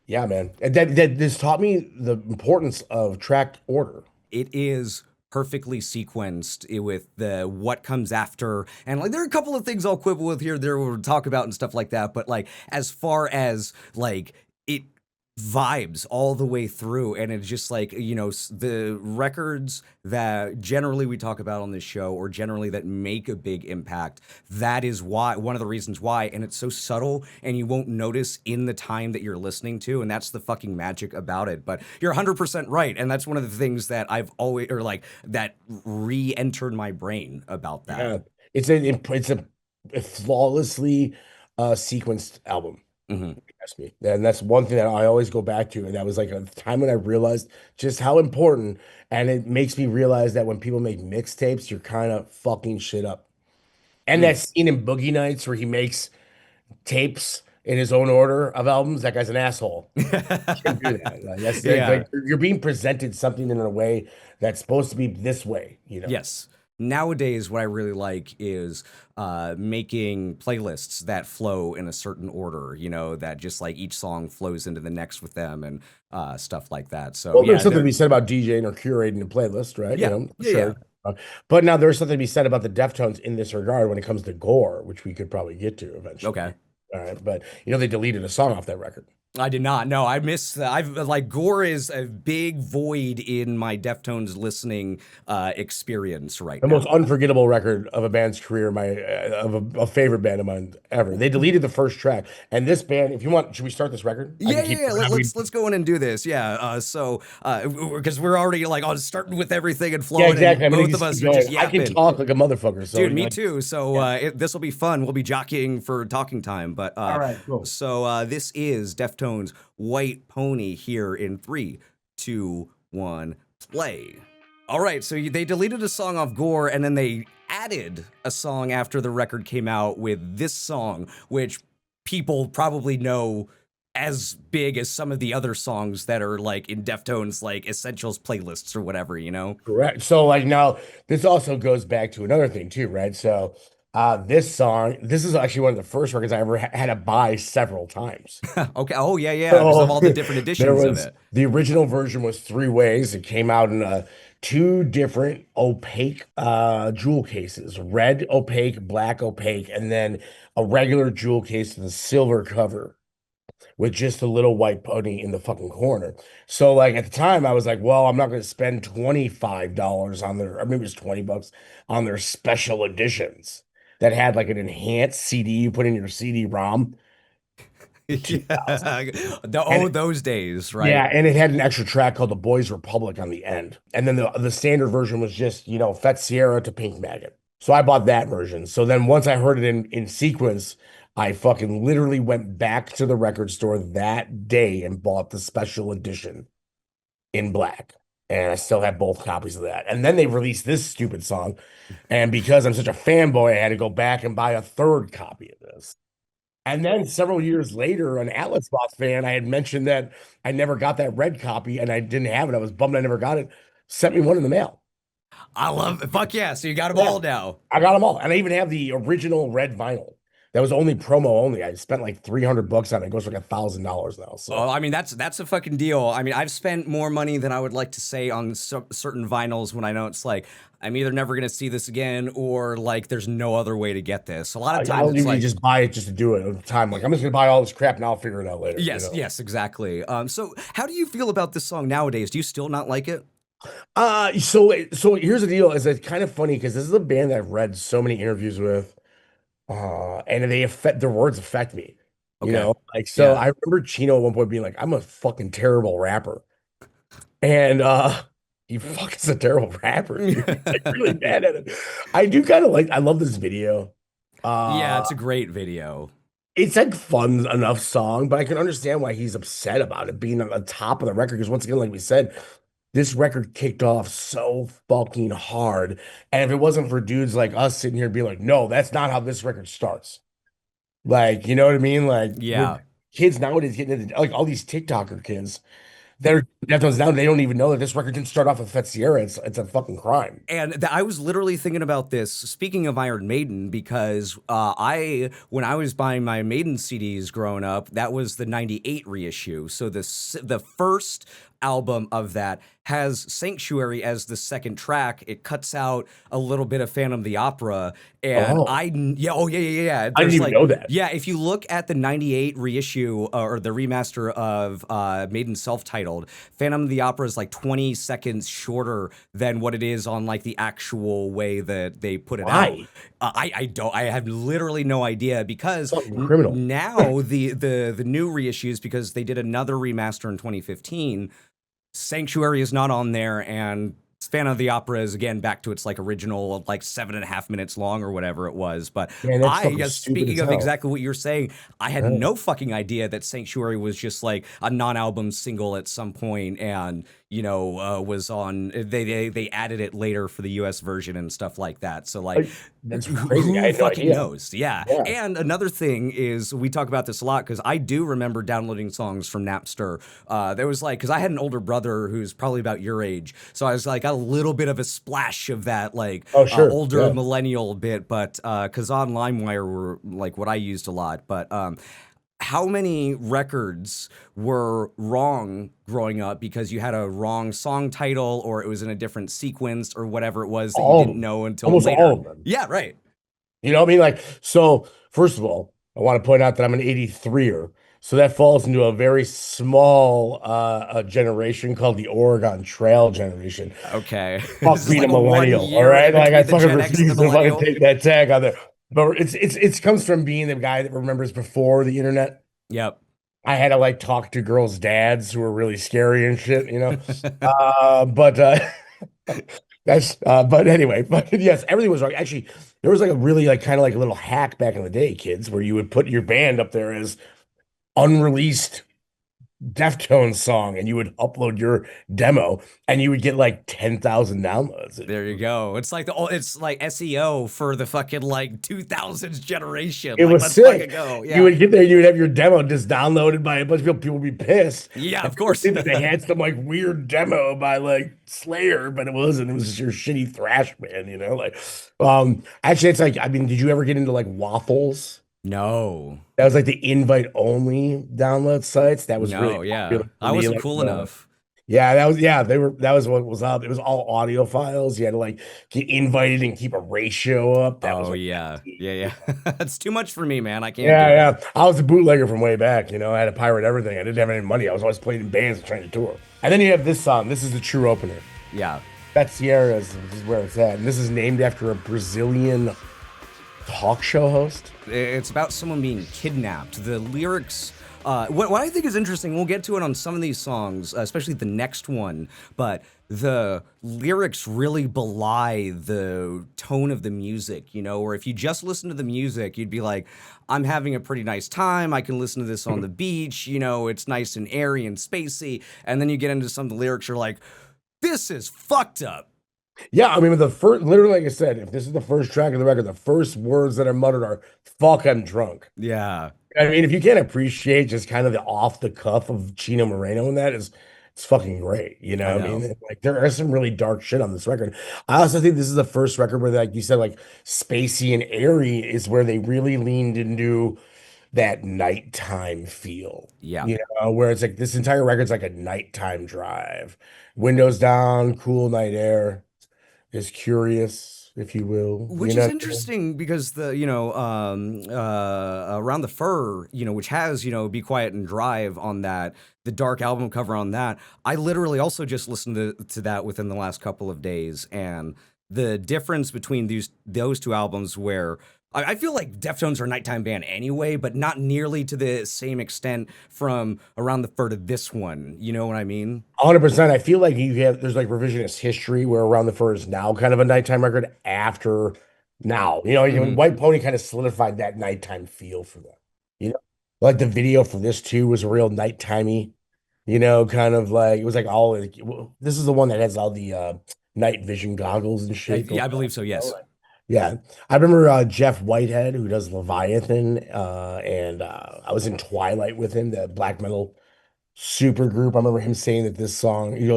yeah, man. And that this taught me the importance of track order. It is perfectly sequenced with the what comes after, and like there are a couple of things I'll quibble with here there we'll talk about and stuff like that, but like as far as like it vibes all the way through, and it's just like the records that generally we talk about on this show or generally that make a big impact, that is why one of the reasons why, and it's so subtle and you won't notice in the time that you're listening to, and that's the fucking magic about it. But you're 100% right, and that's one of the things that I've always, or like that re-entered my brain about that. Yeah. It's a flawlessly sequenced album. Mm-hmm. Ask me. And that's one thing that I always go back to. And that was like a time when I realized just how important. And it makes me realize that when people make mixtapes, you're kind of fucking shit up. And that scene in Boogie Nights where he makes tapes in his own order of albums, that guy's an asshole. You can't do that. Like, you're being presented something in a way that's supposed to be this way, Yes. Nowadays, what I really like is making playlists that flow in a certain order, that just like each song flows into the next with them and stuff like that. So, well, there's something to be said about DJing or curating a playlist, right? Yeah. Sure. But now there's something to be said about the Deftones in this regard when it comes to gore, which we could probably get to eventually. Okay. All right. But, they deleted a song off that record. I did not. No, I missed. I've like Gore is a big void in my Deftones listening experience right The most now. unforgettable record of a band's career, my of a favorite band of mine ever. They deleted the first track, and this band. If you want, should we start this record? I Yeah, can yeah, keep. yeah. Let's go in and do this. Yeah. Because we're already like starting with everything and Yeah, flowing, exactly. and I'm gonna both of just us keep are going. just I can yapping. talk like a motherfucker. So Dude, me like, too. So yeah. this will be fun. We'll be jockeying for talking time. But All right, cool. this is Deftones' White Pony here in 3, 2, 1, play. All right, so they deleted a song off Gore, and then they added a song after the record came out with this song, which people probably know as big as some of the other songs that are like in Deftones like essentials playlists or whatever, you know? Correct. So like now this also goes back to another thing too, right? So this song, this is actually one of the first records I ever had to buy several times. Okay. Oh yeah, yeah. Because of So all the different there editions of was it. the original version was three ways. It came out in two different opaque jewel cases, red opaque, black opaque, and then a regular jewel case with a silver cover with just a little white pony in the fucking corner. So like at the time I was like, well, I'm not going to spend $25 on their, or maybe it's $20 on their special editions that had like an enhanced CD you put in your CD-ROM for 2000. Yeah. And Those days, yeah, right? and it had an extra track called The Boys Republic on the end. And then the standard version was just, Fet Sierra to Pink Maggot. So I bought that version. So then once I heard it in sequence, I fucking literally went back to the record store that day and bought the special edition in black. And I still have both copies of that. And then they released this stupid song. And because I'm such a fanboy, I had to go back and buy a third copy of this. And then several years later, an Atlas Moth fan, I had mentioned that I never got that red copy and I didn't have it. I was bummed I never got it. Sent me one in the mail. I love it. Fuck yeah. So you got them Yeah, all now. I got them all. And I even have the original red vinyl. That was only promo only. I spent like $300 on it. It goes for like $1,000 now. Oh, So I mean that's a fucking deal. I mean, I've spent more money than I would like to say on certain vinyls when I know it's like I'm either never gonna see this again or like there's no other way to get this. A lot of times I'll it's usually like just buy it just to do it at the time. Like I'm just gonna buy all this crap and I'll figure it out later. yes, yes, exactly. So how do you feel about this song nowadays? Do you still not like it? So here's the deal. Is it's kind of funny because this is a band that I've read so many interviews with. And their words affect me, Okay. like so Yeah. I remember Chino at one point being like, I'm a fucking terrible rapper. And he fucking a terrible rapper, dude. He's like really bad at it. I do kind of like I love this video. Yeah, Uh it's a great video. it's like fun enough song, but I can understand why he's upset about it being on the top of the record. Because once again, like we said, this record kicked off so fucking hard. And if it wasn't for dudes like us sitting here being like, no, that's not how this record starts. Like, you know what I mean? Like, we're Yeah. kids nowadays getting into like all these TikToker kids that are Deftones now, they don't even know that this record didn't start off with Fet Sierra. It's a fucking crime. And I was literally thinking about this. Speaking of Iron Maiden, because when I was buying my Maiden CDs growing up, that was the '98 reissue. So the first album of that has Sanctuary as the second track. It cuts out a little bit of Phantom of the Opera, and Oh, oh yeah, yeah, yeah. I didn't There's even like know that. yeah, if you look at the '98 reissue or the remaster of Maiden self-titled, Phantom of the Opera is like 20 seconds shorter than what it is on like the actual way that they put it out. Why? I have literally no idea because Fucking criminal. now the new reissues, because they did another remaster in 2015. Sanctuary is not on there, and Phantom of the Opera is again back to its like original like 7.5 minutes long or whatever it was. But Man, that's I fucking guess stupid speaking as of hell. exactly what you're saying, I had Yeah. no fucking idea that Sanctuary was just like a non-album single at some point, and was on. They added it later for the U.S. version and stuff like that. So like, Like, that's crazy. I who had no fucking idea. knows? Yeah. Yeah. And another thing is we talk about this a lot because I do remember downloading songs from Napster. There was like, because I had an older brother who's probably about your age, so I was like got a little bit of a splash of that like Oh, sure. older Yeah. millennial bit, but because on LimeWire were like what I used a lot, but how many records were wrong growing up because you had a wrong song title or it was in a different sequence or whatever it was that you All of didn't them. know until Almost later? all of them. Yeah, right. You know what I mean? Like, so first of all, I want to point out that I'm an 83er. So that falls into a very small generation called the Oregon Trail generation. Okay. Fuck This is being a like one millennial, all year right? in Like I between the fucking Gen X and the refuse to fucking millennial. take that tag on there. But it comes from being the guy that remembers before the internet. Yep. I had to like talk to girls' dads who were really scary and shit, you know. But that's but anyway, but yes, everything was right. Actually, there was like a really like kind of like a little hack back in the day, kids, where you would put your band up there as unreleased Deftones song and you would upload your demo and you would get like 10,000 downloads. There you go. It's like SEO for the fucking like 2000s generation. It Like was let's fucking sick. go. You Yeah. would get there, you would have your demo just downloaded by a bunch of people. People would be pissed. Yeah, And of course. think that they had some like weird demo by like Slayer, but it wasn't. It was just your shitty thrash band, you know? Like, actually, it's like, I mean, did you ever get into like Waffles? No. That was like the invite only download sites. That was No, really yeah. popular for I me. wasn't Like, cool enough. yeah, that was what was up. It was all audio files. You had to like get invited and keep a ratio up. That was Oh like yeah. Yeah, yeah. That's too much for me, man. I can't yeah, do it. yeah. I was a bootlegger from way back, you know. I had to pirate everything. I didn't have any money. I was always playing in bands and trying to tour. And then you have this song. This is the true opener. Yeah. That Sierra's is where it's at. And this is named after a Brazilian talk show host. It's about someone being kidnapped. The lyrics, what I think is interesting, we'll get to it on some of these songs, especially the next one, but the lyrics really belie the tone of the music, you know, or if you just listen to the music, you'd be like, I'm having a pretty nice time. I can listen to this on the beach, you know, it's nice and airy and spacey. And then you get into some of the lyrics, you're like, this is fucked up. Yeah, I mean, the first, literally, like I said, if this is the first track of the record, the first words that are muttered are "fuck, I'm drunk." Yeah. I mean, if you can't appreciate just kind of the off the cuff of Chino Moreno in that is, it's fucking great. You know, I what I know. mean, like there is some really dark shit on this record. I also think this is the first record where, like you said, like spacey and airy is where they really leaned into that nighttime feel. Yeah. You know, where it's like this entire record's like a nighttime drive, windows down, cool night air. Is curious, if you will. Which You know is what I mean? interesting because Around the Fur, you know, which has, you know, Be Quiet and Drive on that, the dark album cover on that. I literally also just listened to that within the last couple of days, and the difference between those two albums where I feel like Deftones are a nighttime band anyway, but not nearly to the same extent from Around the Fur to this one. You know what I mean? 100%. I feel like there's like revisionist history where Around the Fur is now kind of a nighttime record after now. You know, Mhm. White Pony kind of solidified that nighttime feel for them. You know, like the video for this too was real nighttimey, you know, kind of like it was like all like, this is the one that has all the night vision goggles and shit going Yeah, I on. believe so. You know, Yes. like, yeah, I remember Jeff Whitehead, who does Leviathan, and I was in Twilight with him, the black metal super group. I remember him saying that this song, he'd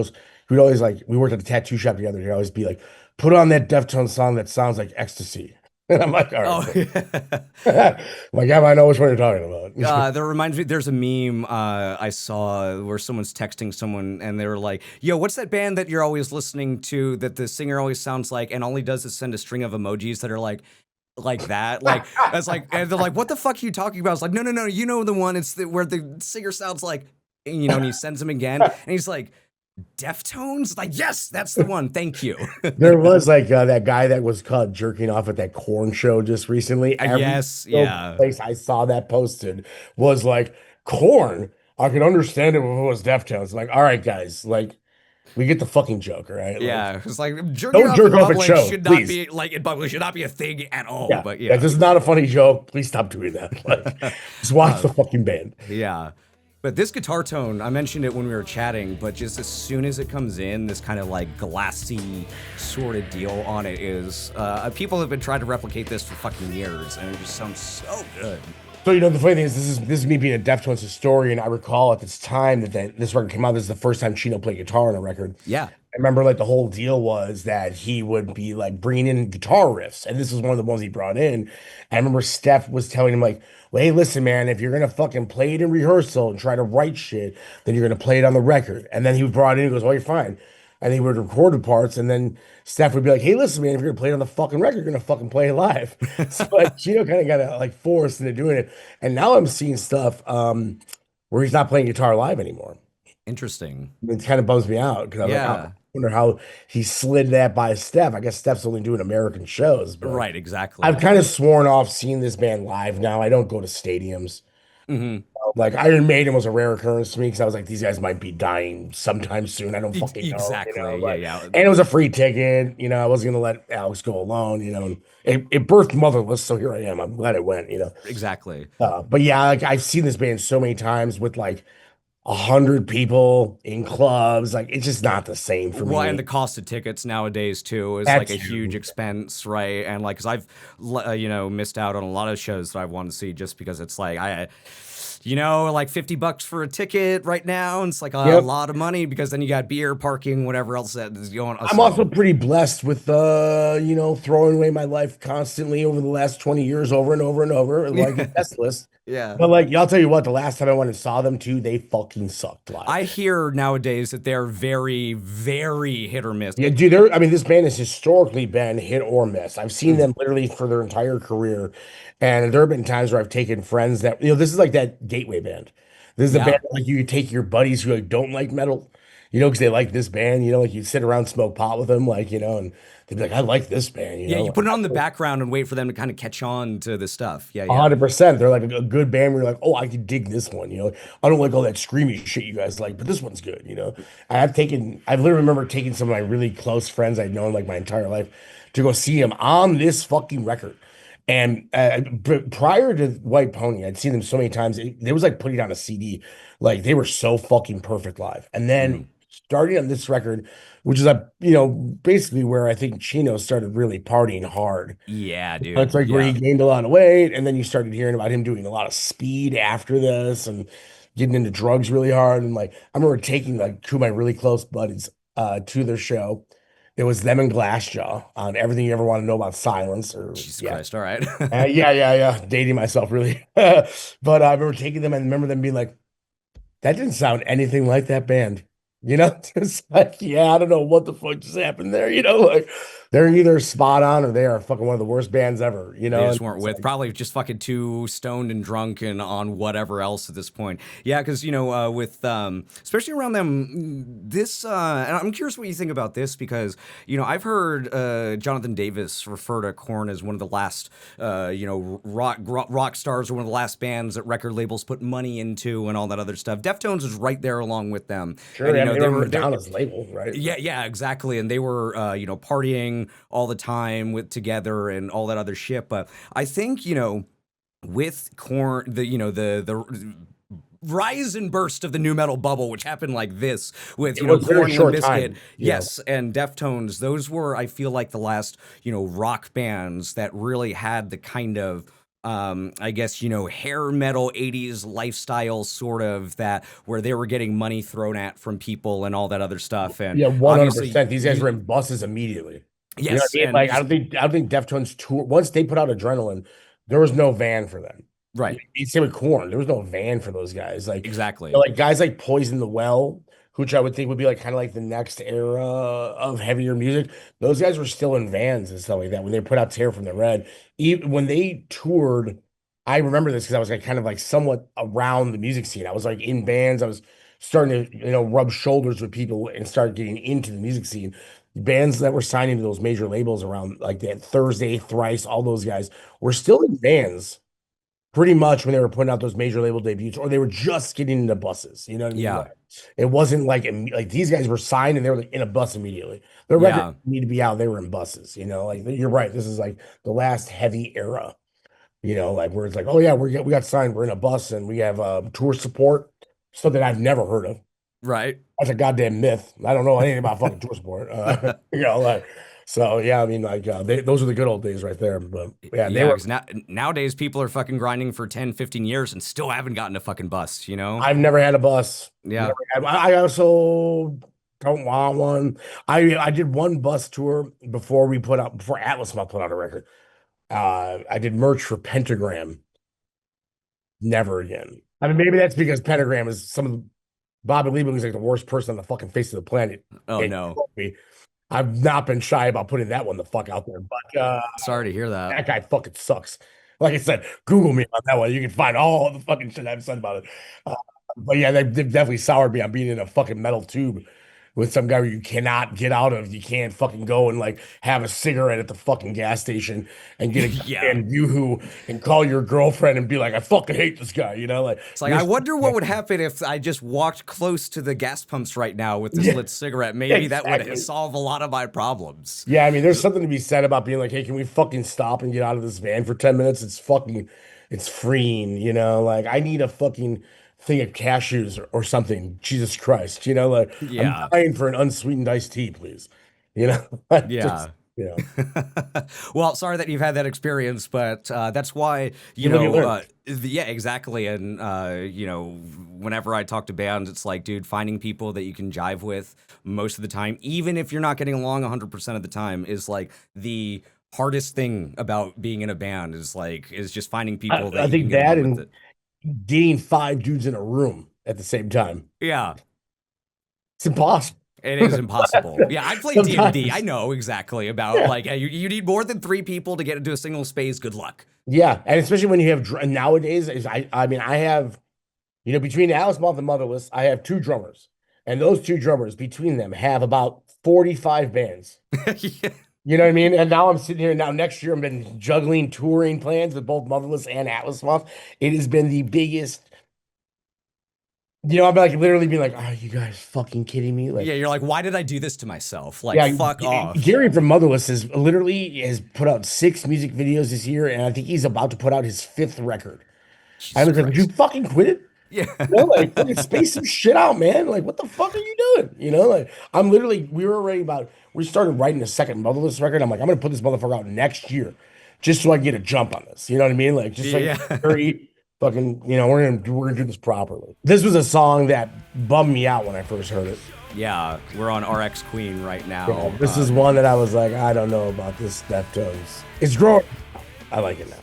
always like, we worked at a tattoo shop together. He'd always be like, put on that Deftones song that sounds like ecstasy. And I'm like, all Oh, right, yeah. cool. Like, yeah, I know which one you're talking about. That reminds me, there's a meme I saw where someone's texting someone and they were like, yo, what's that band that you're always listening to that the singer always sounds like and all he does is send a string of emojis that are like that? Like, that's like, and they're like, what the fuck are you talking about? It's like, no, you know the one, where the singer sounds like, you know, and he sends him again and he's like, Deftones? Like, yes, that's the one. Thank you. There was like that guy that was caught jerking off at that corn show just recently. Every Yes, single yeah. place I saw that posted was like corn. I could understand it if it was Deftones. Like, all right, guys, like we get the fucking joke, all right? Like, Yeah, it's like jerking don't off jerk in off at public shows, should not please. be like in public should not be a thing at all. yeah, But yeah, yeah. this is not a funny joke. Please stop doing that. Like, just watch the fucking band. Yeah. But this guitar tone, I mentioned it when we were chatting, but just as soon as it comes in, this kind of like glassy sort of deal on it is, people have been trying to replicate this for fucking years, and it just sounds so good. So, you know, the funny thing is, this is me being a Deftones historian. I recall at this time that this record came out. This is the first time Chino played guitar on a record. Yeah. I remember like the whole deal was that he would be like bringing in guitar riffs, and this was one of the ones he brought in. I remember Steph was telling him like, "Well, hey, listen, man, if you're gonna fucking play it in rehearsal and try to write shit, then you're gonna play it on the record." And then he brought in, he goes, "Oh, you're fine. and they would record the parts, and then Steph would be like, "Hey, listen, man, if you're gonna play it on the fucking record, you're gonna fucking play it live." So like Chino kind of got like forced into doing it, and now I'm seeing stuff where he's not playing guitar live anymore. Interesting. It kind of bums me out because I was like, oh, I Yeah. wonder how he slid that by Steph. I guess Steph's only doing American shows, but Right, I've exactly. kind of sworn off seeing this band live now. I don't go to stadiums. Hmm. Like Iron Maiden was a rare occurrence to me because I was like, these guys might be dying sometime soon. I don't fucking know, Exactly. Yeah, Like, yeah. and it was a free ticket. I wasn't gonna let Alex go alone. And it birthed Motherless, so here I am. I'm glad it went. Exactly. But yeah, like I've seen this band so many times with like 100 people in clubs. Like it's just not the same for Well, and the me. cost of tickets nowadays too is like That's a huge true. expense, right? And like, cause I've, missed out on a lot of shows that I wanted to see just because it's like like $50 for a ticket right now. And it's like a Yep. lot of money because then you got beer, parking, whatever else that is going on. I'm also So pretty blessed with throwing away my life constantly over the last 20 years over and over and over, like a test list. yeah. But like I'll tell you what, the last time I went and saw them too, they fucking sucked live. I hear nowadays that they're very, very hit or miss. Yeah, dude, I mean, this band has historically been hit or miss. I've seen Mhm. them literally for their entire career. And there have been times where I've taken friends that, this is like that gateway band. This is a band Yeah. that, like you could take your buddies who like don't like metal, because they like this band, like you sit around, smoke pot with them, like, and they'd be like, I like this band, Yeah. You put it on the like, background and wait for them to kind of catch on to this stuff. Yeah. Yeah. 100%. They're like a good band where you're like, oh, I could dig this one. I don't like all that screamy shit you guys like, but this one's good. And I literally remember taking some of my really close friends I'd known like my entire life to go see him on this fucking record. And prior to White Pony, I'd seen them so many times. They was like putting on a CD. Like they were so fucking perfect live. And then Mhm. starting on this record, which is basically where I think Chino started really partying hard. Yeah, It's dude. like where he Yeah. gained a lot of weight, and then you started hearing about him doing a lot of speed after this and getting into drugs really hard. And like I remember taking like two of my really close buddies to their show. It was them and Glassjaw on Everything You Ever Want to Know About Silence, or Jesus yeah. Christ. All right. Yeah. Dating myself really. But I remember taking them and remember them being like, that didn't sound anything like that band. It's like, yeah, I don't know what the fuck just happened there. Like they're either spot on or they are fucking one of the worst bands ever, They And just weren't it's with, like, probably just fucking too stoned and drunk and on whatever else at this point. Yeah, because with especially around them, this and I'm curious what you think about this because I've heard Jonathan Davis refer to Korn as one of the last rock stars or one of the last bands that record labels put money into and all that other stuff. Deftones was right there along with them, sure, and I mean, they they were were they Madonna's label, right? yeah, yeah, exactly. And they were, partying all the time with together and all that other shit. But I think, with Corn, the rise and burst of the new metal bubble, which happened like this with, It was very Korn, Limp short Bizkit, time. yes, and Deftones. Those were, I feel like, the last, rock bands that really had the kind of I guess, hair metal 80s lifestyle sort of that where they were getting money thrown at from people and all that other stuff. And Yeah, obviously, 100%. These guys were in buses immediately. You know what yes, I mean? and Like, just I don't think Deftones tour once they put out Adrenaline, there was no van for them. right, Same with Corn. There was no van for those guys. exactly. Like guys like Poison the Well, which I would think would be like kind of like the next era of heavier music. Those guys were still in vans and stuff like that when they put out Tear from the Red. Even when they toured, I remember this because I was like kind of like somewhat around the music scene. I was like in bands. I was starting to rub shoulders with people and start getting into the music scene. Bands that were signing to those major labels around like that Thursday, Thrice, all those guys were still in bands pretty much when they were putting out those major label debuts, or they were just getting into buses. You know what I mean? Yeah, Like, it wasn't like these guys were signed and they were like in a bus immediately. Their record yeah, need to be out. They were in buses. Like you're right. This is like the last heavy era. Like where it's like, oh yeah, we got signed. We're in a bus and we have tour support. Something I've never heard of. right. That's a goddamn myth. I don't know anything about fucking tour support. Like so. Yeah, I mean, like those are the good old days right there. But yeah, they Yeah, were. because nowadays people are fucking grinding for 10, 15 years and still haven't gotten a fucking bus, you know? I've never had a bus. Yeah. Never had. I also don't want one. I did one bus tour before Atlas Moth put out a record. I did merch for Pentagram. Never again. I mean, maybe that's because Pentagram is some of the Bobby Lee looks like the worst person on the fucking face of the planet. Oh And no. I've not been shy about putting that one the fuck out there, but Sorry to hear that. that guy fucking sucks. Like I said, Google me on that one. You can find all the fucking shit I've said about it. Uh, but yeah, they've definitely soured me on being in a fucking metal tube with some guy where you cannot get out of. You can't fucking go and like have a cigarette at the fucking gas station and get a Yeah. goddamn yoo-hoo and call your girlfriend and be like, I fucking hate this guy, like It's like, I wonder what would happen if I just walked close to the gas pumps right now with this Yeah, lit cigarette. Maybe that would exactly. solve a lot of my problems. Yeah, I mean, there's something to be said about being like, hey, can we fucking stop and get out of this van for 10 minutes? It's freeing, Like, I need a fucking thing of cashews or something. Jesus Christ, Like, I'm Yeah. dying for an unsweetened iced tea, please. Like, Yeah. you know, Well, sorry that you've had that experience, but that's why, you live, you learn. yeah, exactly. And, whenever I talk to bands, it's like, dude, finding people that you can jive with most of the time, even if you're not getting along 100% of the time, is like the hardest thing about being in a band is just finding people that I you can think get that along with and it. getting five dudes in a room at the same time. Yeah. It's impossible. It is impossible. Yeah, I play D&D. I Sometimes. know exactly about Yeah. like you need more than three people to get into a single space. Good luck. Yeah. And especially when you have nowadays, I mean, I have, between Atlas Moth and Motherless, I have two drummers. And those two drummers between them have about 45 bands. Yeah. You know what I mean? And now I'm sitting here now next year I've been juggling touring plans with both Motherless and Atlas Moth. It has been the biggest, I'm like literally being like, are you guys fucking kidding me? Like, Yeah, you're like, why did I do this to myself? Like, yeah, fuck off. Gary from Motherless has put out 6 music videos this year, and I think he's about to put out his 5th record. I Jesus was like, would you Christ. fucking quit it? Yeah. Like fucking space some shit out, man. Like, what the fuck are you doing? Like I'm literally, we started writing a second Motherless record. I'm like, I'm gonna put this motherfucker out next year, just so I can get a jump on this. You know what I mean? Like, just like Yeah. very fucking, we're gonna do this properly. This was a song that bummed me out when I first heard it. Yeah. We're on RX Queen right Yeah, now. this is one that I was like, I don't know about this Deftones. It's growing. I like it now.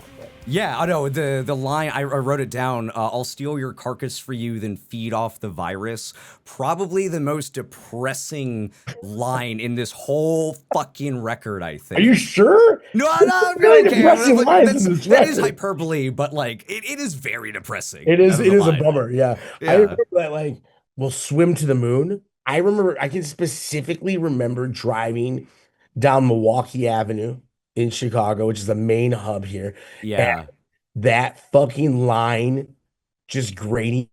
Yeah, I know the line. I wrote it down. I'll steal your carcass for you, then feed off the virus. Probably the most depressing line in this whole fucking record, I Are you think. sure? No, There's no, really okay. depressing lines in this That is record. hyperbole, but like it is very depressing It is as it a is a line. bummer. Yeah. I Yeah. remember that like we'll swim to the moon. I can specifically remember driving down Milwaukee Avenue in Chicago, which is the main hub here. And Yeah. that fucking line just grating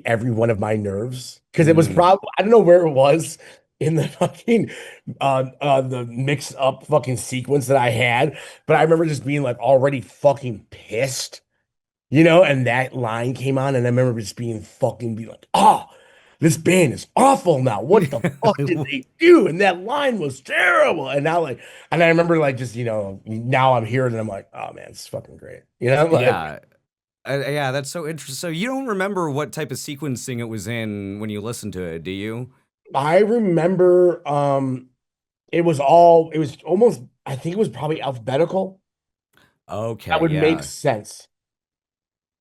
every one of my nerves. Because it was Mm. probably I don't know where it was in the fucking the mixed up fucking sequence that I had, but I remember just being like already fucking pissed. And that line came on, and I remember just be like, oh, this band is awful now. What the fuck did they do? And that line was terrible. And now, and I remember, like, just, now I'm here and I'm like, oh man, it's fucking great. Yeah. Yeah, that's so interesting. So you don't remember what type of sequencing it was in when you listened to it, do you? I remember, it was almost, I think it was probably alphabetical. Okay, That would make yeah. sense.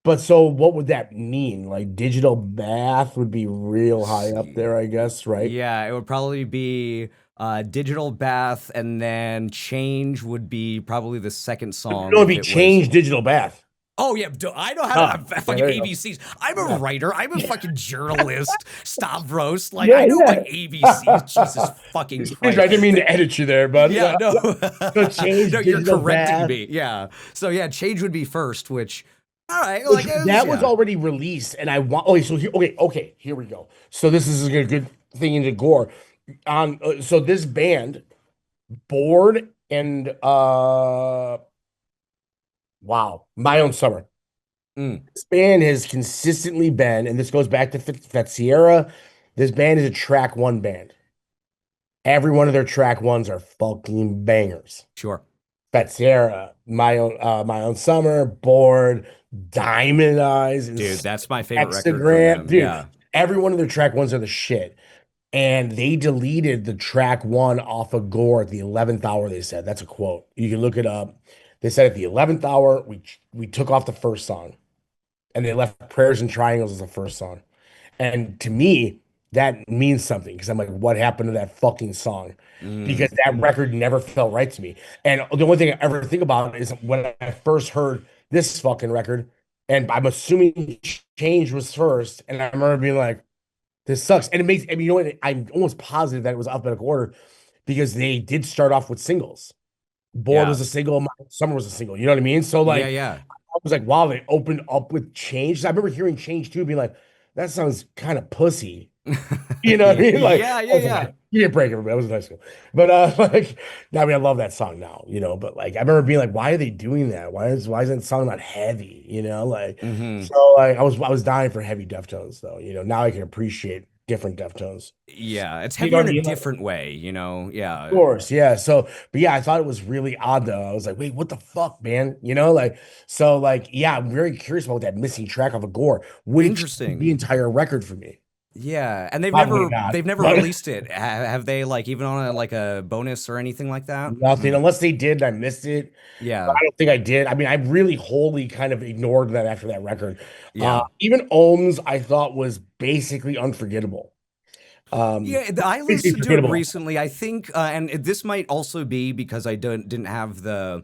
But so what would that mean? Like digital bath would be real high up there, I guess, right? Yeah, it would probably be Digital Bath, and then Change would be probably the second song No, it'd if be it was. change digital bath. Oh yeah, I know how Ah, to yeah, fucking there you go. ABCs. I'm a Yeah. writer. I'm a fucking journalist. Stavros, like Yeah, I know my yeah. ABCs. Jesus fucking I Christ. didn't mean to edit you there, but Yeah, no. So Change, No, you're digital correcting bath. me. Yeah. So yeah, Change would be first, which all right, like That was yeah. already released, and I want. Okay, so here, okay, here we go. So this is a good thing into gore. So this band, Bored and wow, My Own Summer. Mm, This band has consistently been, and this goes back to Fat Sierra. This band is a track one band. Every one of their track ones are fucking bangers. sure. Fat Sierra, My Own Summer, Bored, Diamond Eyes, and Dude, that's my favorite record from Hexagram. them. Dude, Yeah. every one of their track ones are the shit. And they deleted the track one off of Gore at the 11th hour, they said. That's a quote. You can look it up. They said at the 11th hour, we took off the first song. And they left Prayers and Triangles as the first song. And to me, that means something because I'm like, what happened to that fucking song? Because Mm. that record never felt right to me. And the only thing I ever think about is when I first heard this fucking record, and I'm assuming Change was first, and I remember being like, this sucks. And it makes, I mean, you know what? I'm almost positive that it was alphabetical order because they did start off with singles. Bored Yeah. was a single, Summer was a single. You know what I mean? So Yeah, like, yeah. I was like, wow, they opened up with Change. I remember hearing Change too, being like, that sounds kind of pussy. You know what I mean? Like, Yeah, I yeah, was yeah. like, give me a break, everybody. I was in high school. But like, I mean, I love that song now, but like I remember being like, why are they doing that? Why is that song not heavy? Like Hmm. so like I was dying for heavy Deftones though. Now I can appreciate different Deftones. Yeah, it's You know heavier what in I a mean? Like, different way, you know? of Yeah. course, yeah. So, but yeah, I thought it was really odd though. I was like, wait, what the fuck, man? Like, so like, yeah, I'm very curious about that missing track of a gore. Would it change the Interesting. entire record for me? Yeah, and Probably not. they've never But released it. Have they like even on like a bonus or anything like that? nothing, Hmm. unless they did and I missed it. But Yeah. I don't think I did. I mean, I really wholly kind of ignored that after that record. Yeah. Even Ohms, I thought was basically unforgettable. Yeah, I Basically listened to it forgettable. recently. I think, and this might also be because I didn't have the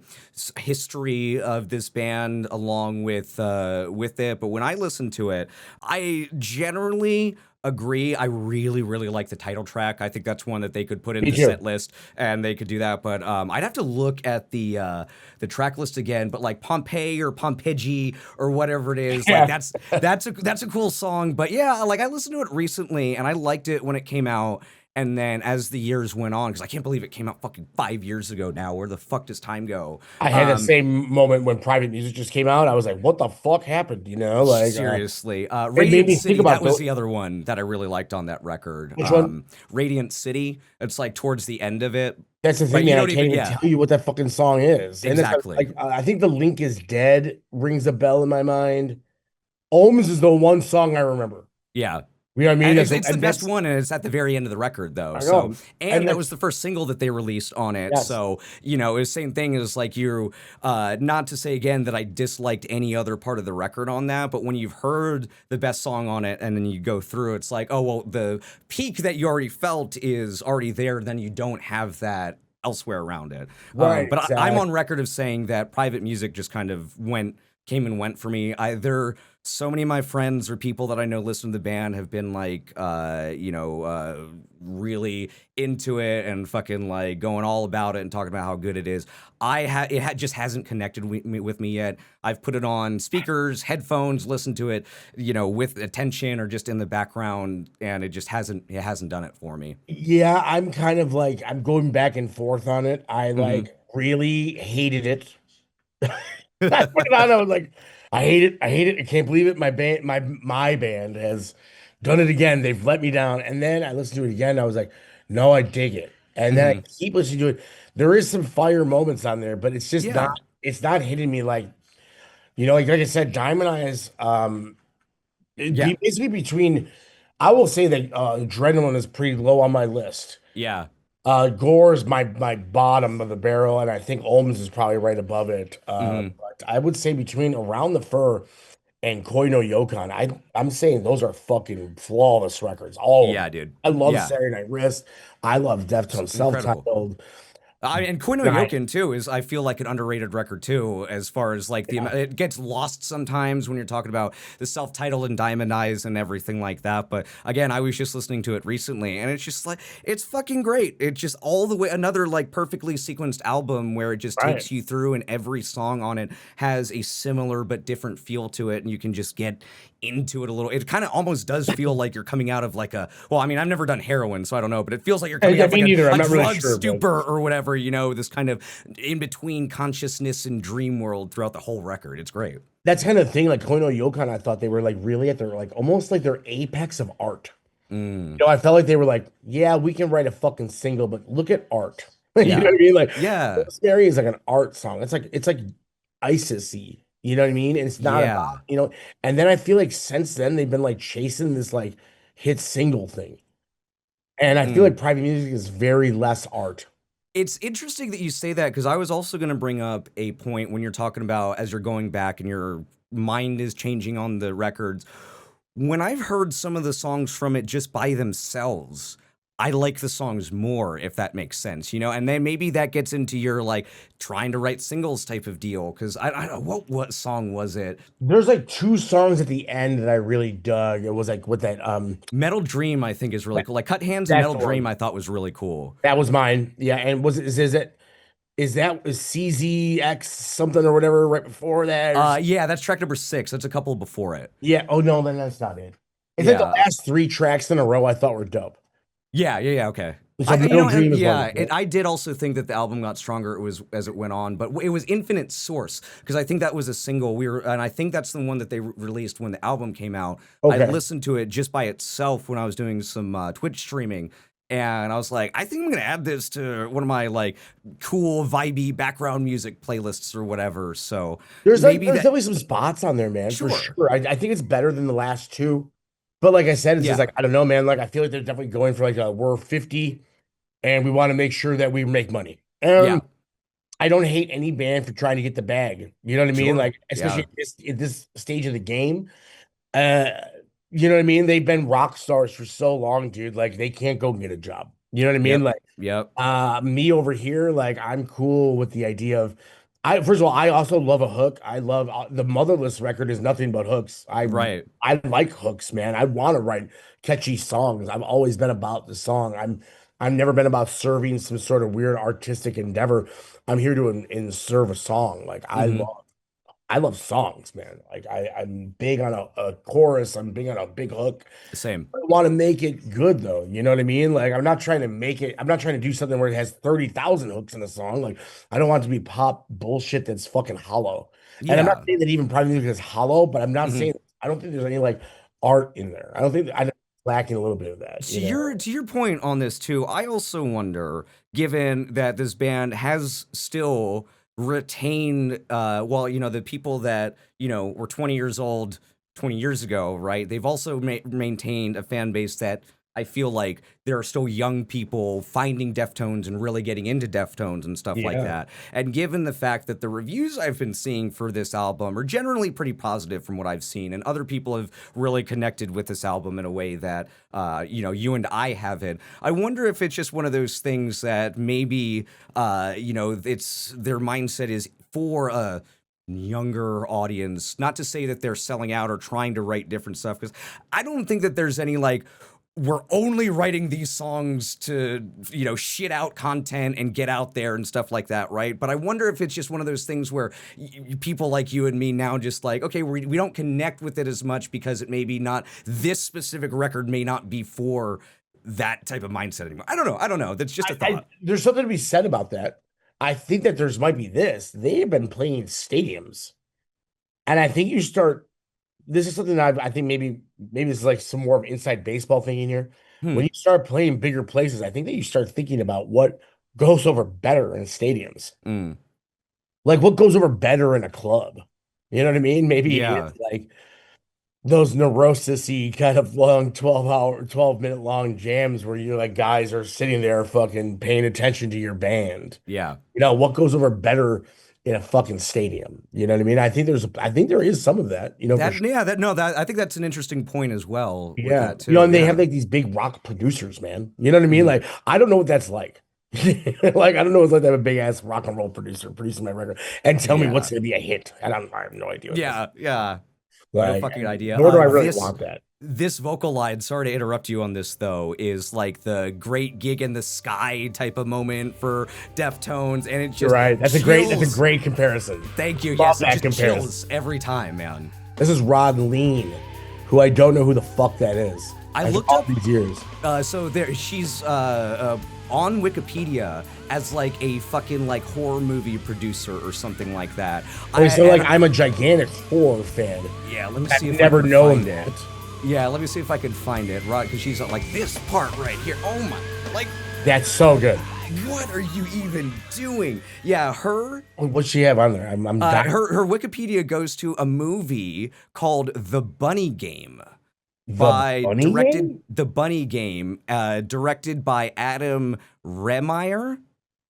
history of this band along with it. But when I listened to it, I generally agree. I really, really like the title track. I think that's one that they could put in Me the set too. list, and they could do that. But I'd have to look at the track list again. But like Pompeii or Pompeii or whatever it is, like Yeah. that's a cool song. But yeah, like I listened to it recently and I liked it when it came out. And then as the years went on, because I can't believe it came out fucking 5 years ago now. Where the fuck does time go? I had that same moment when Private Music just came out. I was like, what the fuck happened? Like, Seriously. it made Radiant me think City, that about was those. the other one that I really liked on that record. Which one? Radiant City, it's like towards the end of it, That's the but thing, you man. I don't can't even, even yeah, tell you what that fucking song is. And it's exactly. like, I think The Link is Dead rings a bell in my mind. Ohms is the one song I remember. Yeah. You know what I mean? And That's it's the and best that's one, and it's at the very end of the record, though. I So, know. And and that like, was the first single that they released on it. yes, So, it was the same thing as like not to say again that I disliked any other part of the record on that, but when you've heard the best song on it and then you go through, it's like, oh, well, the peak that you already felt is already there, then you don't have that elsewhere around it. right, I'm exactly. on record of saying that Private Music just kind of came and went for me. So many of my friends or people that I know listen to the band have been like, really into it and fucking like going all about it and talking about how good it is. Just hasn't connected with me yet. I've put it on speakers, headphones, listened to it, with attention or just in the background, and it hasn't done it for me. Yeah, I'm kind of like I'm going back and forth on it. I Hmm. like really hated it. I put it on. I was like, I hate it. I hate it. I can't believe it. My band has done it again. They've let me down. And then I listened to it again. I was like, no, I dig it. And then I Hmm. keep listening to it. There is some fire moments on there, but it's just not. Yeah, It's not hitting me like like I said, Diamond Eyes. yeah, Basically between. I will say that Adrenaline is pretty low on my list. yeah. Gore is my bottom of the barrel, and I think Olms is probably right above it. Hmm. But I would say between Around the Fur and Koi no Yokon, I'm saying those are fucking flawless records. All of them. Yeah, dude. I love Yeah, Saturday Night Wrist. I love it's Deftones incredible. self-titled. And Koino I, Yokin too is I feel like an underrated record too, as far as like yeah, it gets lost sometimes when you're talking about the self-titled and Diamond Eyes and everything like that. But again, I was just listening to it recently, and it's just like it's fucking great. It's just all the way another like perfectly sequenced album where it just right. takes you through, and every song on it has a similar but different feel to it, and you can just get into it a little. It kind of almost does feel like you're coming out of like well, I mean, I've never done heroin, so I don't know, but it feels like you're coming Yeah, out of me like neither. I'm a not really drug sure, but stupor or whatever, this kind of in between consciousness and dream world throughout the whole record. It's great. that's kind of thing. Like Koi no Yokon, I thought they were like really at their like almost like their apex of art. Mm, I felt like they were like, yeah, we can write a fucking single, but look at art. You know yeah. what I mean? Like, Yeah. Rosemary is like an art song. It's like ISIS-y. You know what I mean? And it's not Yeah. about. And then I feel like since then they've been like chasing this like hit single thing. And I feel Mm. like Private Music is very less art. It's interesting that you say that because I was also going to bring up a point when you're talking about as you're going back and your mind is changing on the records. when I've heard some of the songs from it just by themselves, I like the songs more, if that makes sense, you know? And then maybe that gets into your like trying to write singles type of deal. Cause I don't know what song was it? There's like two songs at the end that I really dug. It was like with that Metal Dream, I think is really that, cool. Like Cut Hands and that's Metal the Dream, one. I thought was really cool. That was mine. Yeah, and is CZX something or whatever right before that? Yeah, that's track number 6. That's a couple before it. Yeah. Oh no, then that's not it. It's like the Yeah. last three tracks in a row I thought were dope. Yeah, okay. So Metal Dream is one yeah, of them. I did also think that the album got stronger it was as it went on, but it was Infinite Source because I think that was a single. And I think that's the one that they released when the album came out. I Okay. listened to it just by itself when I was doing some Twitch streaming, and I was like, I think I'm gonna add this to one of my like cool vibey background music playlists or whatever. So There's maybe there's that. definitely some spots on there, man, for Sure. sure. I think it's better than the last two. But like I said, it's just Yeah. like I don't know, man. Like I feel like they're definitely going for like we're 50 and we want to make sure that we make money. Yeah. I don't hate any band for trying to get the bag. You know what I mean? Sure. Like Yeah. especially at this stage of the game. Uh, you know what I mean? They've been rock stars for so long, dude. Like they can't go get a job. You know what I mean? Yep. Like Yep. me over here, like I'm cool with the idea of I first of all, I also love a hook. I love the Motherless record is nothing but hooks. Right. I like hooks, man. I want to write catchy songs. I've always been about the song. I've never been about serving some sort of weird artistic endeavor. I'm here to serve a song. Like Hmm. I love songs, man. Like I'm big on a chorus. I'm big on a big hook. Same. I want to make it good though. You know what I mean? Like I'm not trying to make it, I'm not trying to do something where it has 30,000 hooks in the song. Like I don't want it to be pop bullshit that's fucking hollow. And I'm not Yeah. saying that even private music is hollow, but I'm not Mhm. saying I don't think there's any like art in there. I don't think I'm lacking a little bit of that, you know? To your point on this too, I also wonder, given that this band has still retained, well, you know, the people that you know were 20 years old 20 years ago, right? They've also maintained a fan base that I feel like there are still young people finding Deftones and really getting into Deftones and stuff like Yeah. that. And given the fact that the reviews I've been seeing for this album are generally pretty positive from what I've seen, and other people have really connected with this album in a way that, you know, you and I haven't. I wonder if it's just one of those things that maybe, you know, it's their mindset is for a younger audience. Not to say that they're selling out or trying to write different stuff, because I don't think that there's any like we're only writing these songs to, you know, shit out content and get out there and stuff like that, right? But I wonder if it's just one of those things where people like you and me now just like, okay, we don't connect with it as much because it may be not, this specific record may not be for that type of mindset anymore. I don't know. That's just a thought. There's something to be said about that. I think that there's might be this. They've been playing stadiums. And I think you start this is something that I think maybe this is like some more of inside baseball thinking here. Hmm. When you start playing bigger places, I think that you start thinking about what goes over better in stadiums. Mm. Like what goes over better in a club. You know what I mean? Maybe Yeah. it's like those neurosis-y kind of long 12-minute long jams where you're like guys are sitting there fucking paying attention to your band. Yeah. You know, what goes over better in a fucking stadium? You know what I mean? I think there is some of that, you know, for That sure. yeah, that I think that's an interesting point as well with Yeah. that You know, too. and they Yeah. have like these big rock producers, man. You know what I mean? Mhm. Like, I don't know what that's like. Like, I don't know what it's like to have a big ass rock and roll producer producing my record and tell me what's Yeah. gonna be a hit. And I have no idea what this Yeah. Yeah. No like, fucking idea. nor do I really want that. This vocal line, sorry to interrupt you on this though, is like the great gig in the sky type of moment for Deftones, and it You're just right. That's a chills. great comparison. Thank you. Love Yes, it that just comparison. chills every time, man. This is Rod Lean, who I don't know who the fuck that is. I After looked all up- these years. So there, she's on Wikipedia as like a fucking like horror movie producer or something like that. Okay, so like I'm a gigantic horror fan. Yeah, let me I've see if never I can known find that. it. Yeah, let me see if I can find it, right? Because she's like this part right here. Oh my, like That's so good. what are you even doing? Yeah, her What's she have on there? I'm dying. her Wikipedia goes to a movie called The Bunny Game. The Bunny Game? The Bunny Game, directed by Adam Remeyer.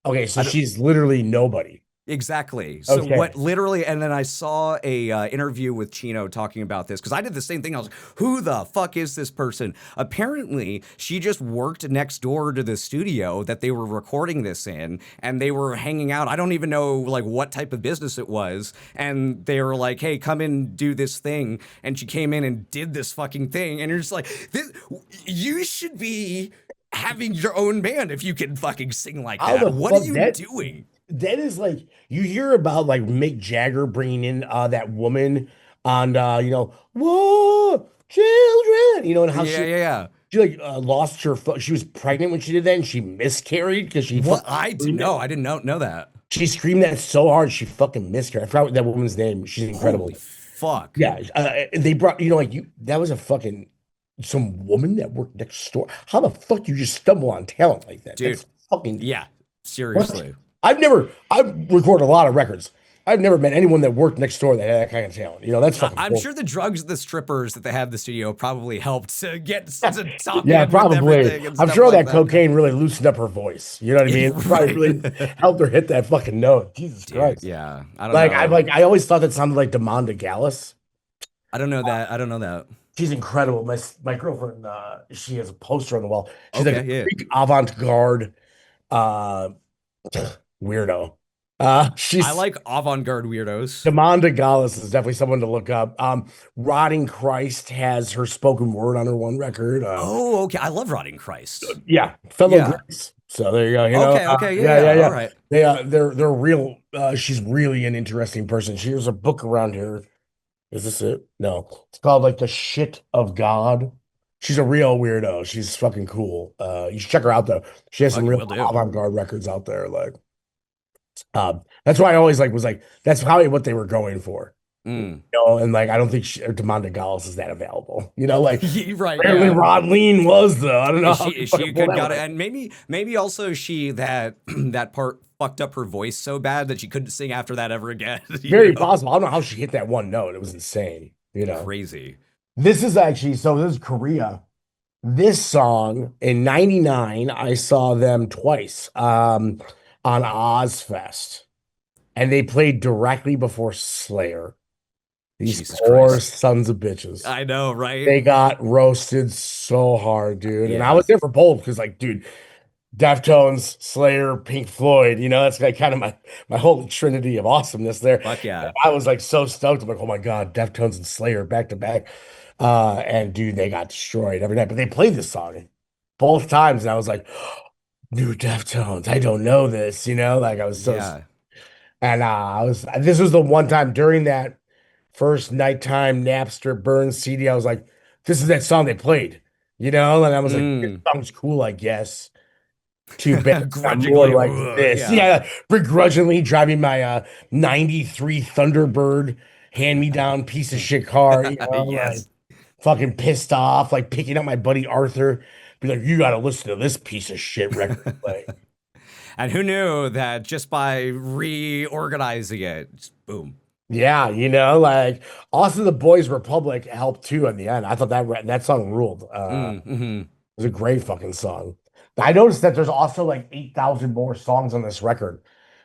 Okay, so she's literally nobody. Exactly. So Okay. what literally, and then I saw a interview with Chino talking about this because I did the same thing. I was like, who the fuck is this person? Apparently, she just worked next door to the studio that they were recording this in, and they were hanging out. I don't even know like what type of business it was, and they were like, hey, come in, do this thing, and she came in and did this fucking thing, and you're just like, this, you should be having your own band if you can fucking sing like How that. the What are fuck you that doing? that is like you hear about like Mick Jagger bringing in that woman on whoa children, and how Yeah, she yeah, yeah. she like lost her she was pregnant when she did that and she miscarried because she What fucking I did screamed it. no, I didn't know that. She screamed that so hard she fucking miscarried. I forgot what that woman's name. She's Holy incredible. fuck, Yeah, they brought like you. That was a fucking some woman that worked next door. How the fuck you just stumble on talent like that? dude. That's fucking Yeah, what? seriously. I've recorded a lot of records. I've never met anyone that worked next door that had that kind of talent. That's fucking I'm cool. sure the drugs, the strippers that they have in the studio probably helped to get to talk Yeah, in with probably. everything and I'm stuff sure all like that that. cocaine really loosened up her voice. You know what I mean? Probably really Right, helped her hit that fucking note. Jesus dude. Christ. Yeah, I don't Like know. I always thought that sounded like Demanda Gallus. I don't know that. I don't know that. She's incredible. My girlfriend, she has a poster on the wall. She's like a Okay, yeah. Greek avant-garde uh weirdo. I She's like avant-garde weirdos. Demanda Gallus is definitely someone to look up. Rotting Christ has her spoken word on her one record. Oh, okay. I love Rotting Christ. Yeah, fellow Yeah. Grace. So there you go. Okay. Okay. Yeah. Yeah, yeah, Yeah. All yeah. right. They're real. She's really an interesting person. She has a book around here. Is this it? No, it's called like the shit of God. She's a real weirdo. She's fucking cool. You should check her out though. She has some Fucking real will do. avant-garde records out there. Like, that's why I always was like, that's probably what they were going for. Mm. And like, I don't think Demanda Gallus is that available. Like, Right. apparently Yeah. Rod Lean was though. I don't know how Is you she a fucking pull good that got one it, off. and maybe also she that that part fucked up her voice so bad that she couldn't sing after that ever again. Very possible. I don't know how she hit that one note. It was insane. Crazy. This is actually so. This is Korea. This song in '99, I saw them twice on Ozfest, and they played directly before Slayer. These Jesus poor Christ. sons of bitches. I know, right? They got roasted so hard, dude. And I Yeah. was there for both because, like, dude, Deftones, Slayer, Pink Floyd, that's like kind of my holy trinity of awesomeness there. Fuck yeah. I was like so stoked. I'm like, oh my God, Deftones and Slayer back to back. And dude, they got destroyed every night. But they played this song both times, and I was like, new Deftones. I don't know this, like I was so Yeah. and this was the one time during that first nighttime Napster burn CD, I was like, this is that song they played, and I was like, this Mm. song's cool, I guess. Too bad I'm more Grudgingly. like Ugh, this. yeah. Yeah, begrudgingly driving my 93 Thunderbird hand-me-down piece of shit car, like Yes. fucking pissed off, like picking up my buddy Arthur, be like, you gotta listen to this piece of shit record play. And who knew that just by reorganizing it, just boom. Yeah, like also the Boys Republic helped too in the end. I thought that song ruled. Mm-hmm. It was a great fucking song. I noticed that there's also like 8,000 more songs on this record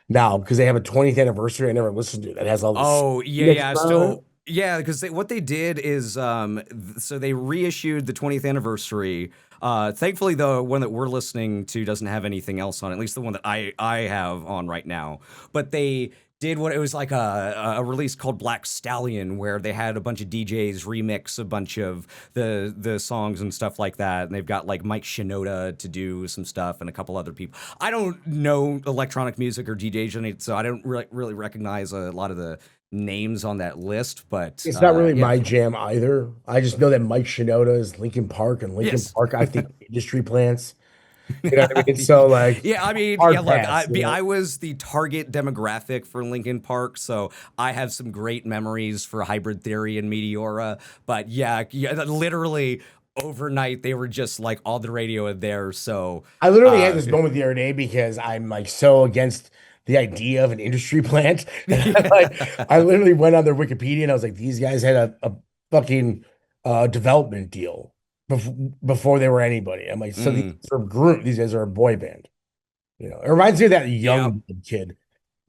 now because they have a 20th anniversary I never listened to that has all this. Oh, yeah. Still, yeah, because what they did is so they reissued the 20th anniversary. Thankfully, the one that we're listening to doesn't have anything else on it, at least the one that I have on right now. But they did what it was like a release called Black Stallion, where they had a bunch of DJs remix a bunch of the songs and stuff like that. And they've got like Mike Shinoda to do some stuff and a couple other people. I don't know electronic music or DJs in it, so I don't really recognize a lot of the names on that list, but It's not really yeah. my jam either. I just know that Mike Shinoda is Linkin Park, and Linkin Yes. Park, I think, industry plants. You know what I mean? So like, Yeah, I mean, hard yeah, look, pass, I was the target demographic for Linkin Park, so I have some great memories for Hybrid Theory and Meteora. But yeah, literally overnight they were just like on the radio in there. So I literally had this moment the other day because I'm like so against the idea of an industry plant. I literally went on their Wikipedia and I was like, these guys had a fucking development deal before they were anybody. I'm like, so these are a group, these guys are a boy band. It reminds me of that young kid.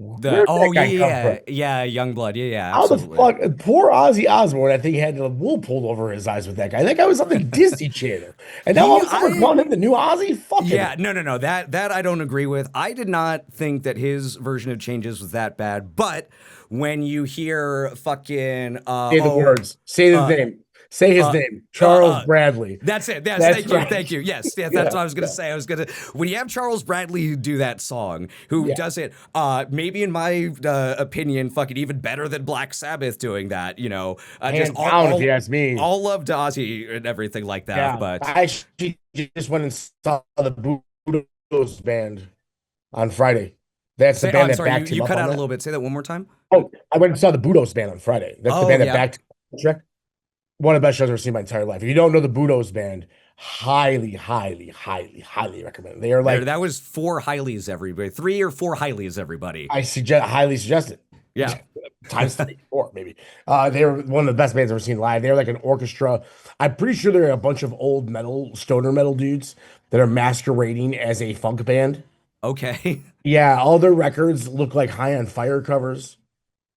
Where'd that guy come from? Youngblood, yeah, How the absolutely. fuck? Poor Ozzy Osbourne, I think he had the wool pulled over his eyes with that guy. That guy was on the Disney Channel. And now all of a sudden we're calling him the new Ozzy? Fucking. Yeah, no. That I don't agree with. I did not think that his version of Changes was that bad, but when you hear fucking Say the words. Say his name. Say his name. Charles Bradley. That's it. That's right. Thank you. Yes, that's what I was gonna say. When you have Charles Bradley do that song, who does it, maybe in my opinion, fucking even better than Black Sabbath doing that. You know, Hands down, if you ask me. All love to Ozzy and everything like that. Yeah, but I actually just went and saw the Budos band on Friday. That's the band that backed him you up cut on out that. a little bit. Say that one more time. Oh, I went and saw the Budos band on Friday. That's the band that backed him. One of the best shows I've ever seen in my entire life. If you don't know the Budos band, highly recommend it. They are like that was 4 highlies, everybody. 3 or 4 highlies, everybody. I highly suggest it. Yeah. Times 3, 4, maybe. They were one of the best bands I've ever seen live. They're like an orchestra. I'm pretty sure they're a bunch of old stoner metal dudes that are masquerading as a funk band. Okay. Yeah, all their records look like High on Fire covers.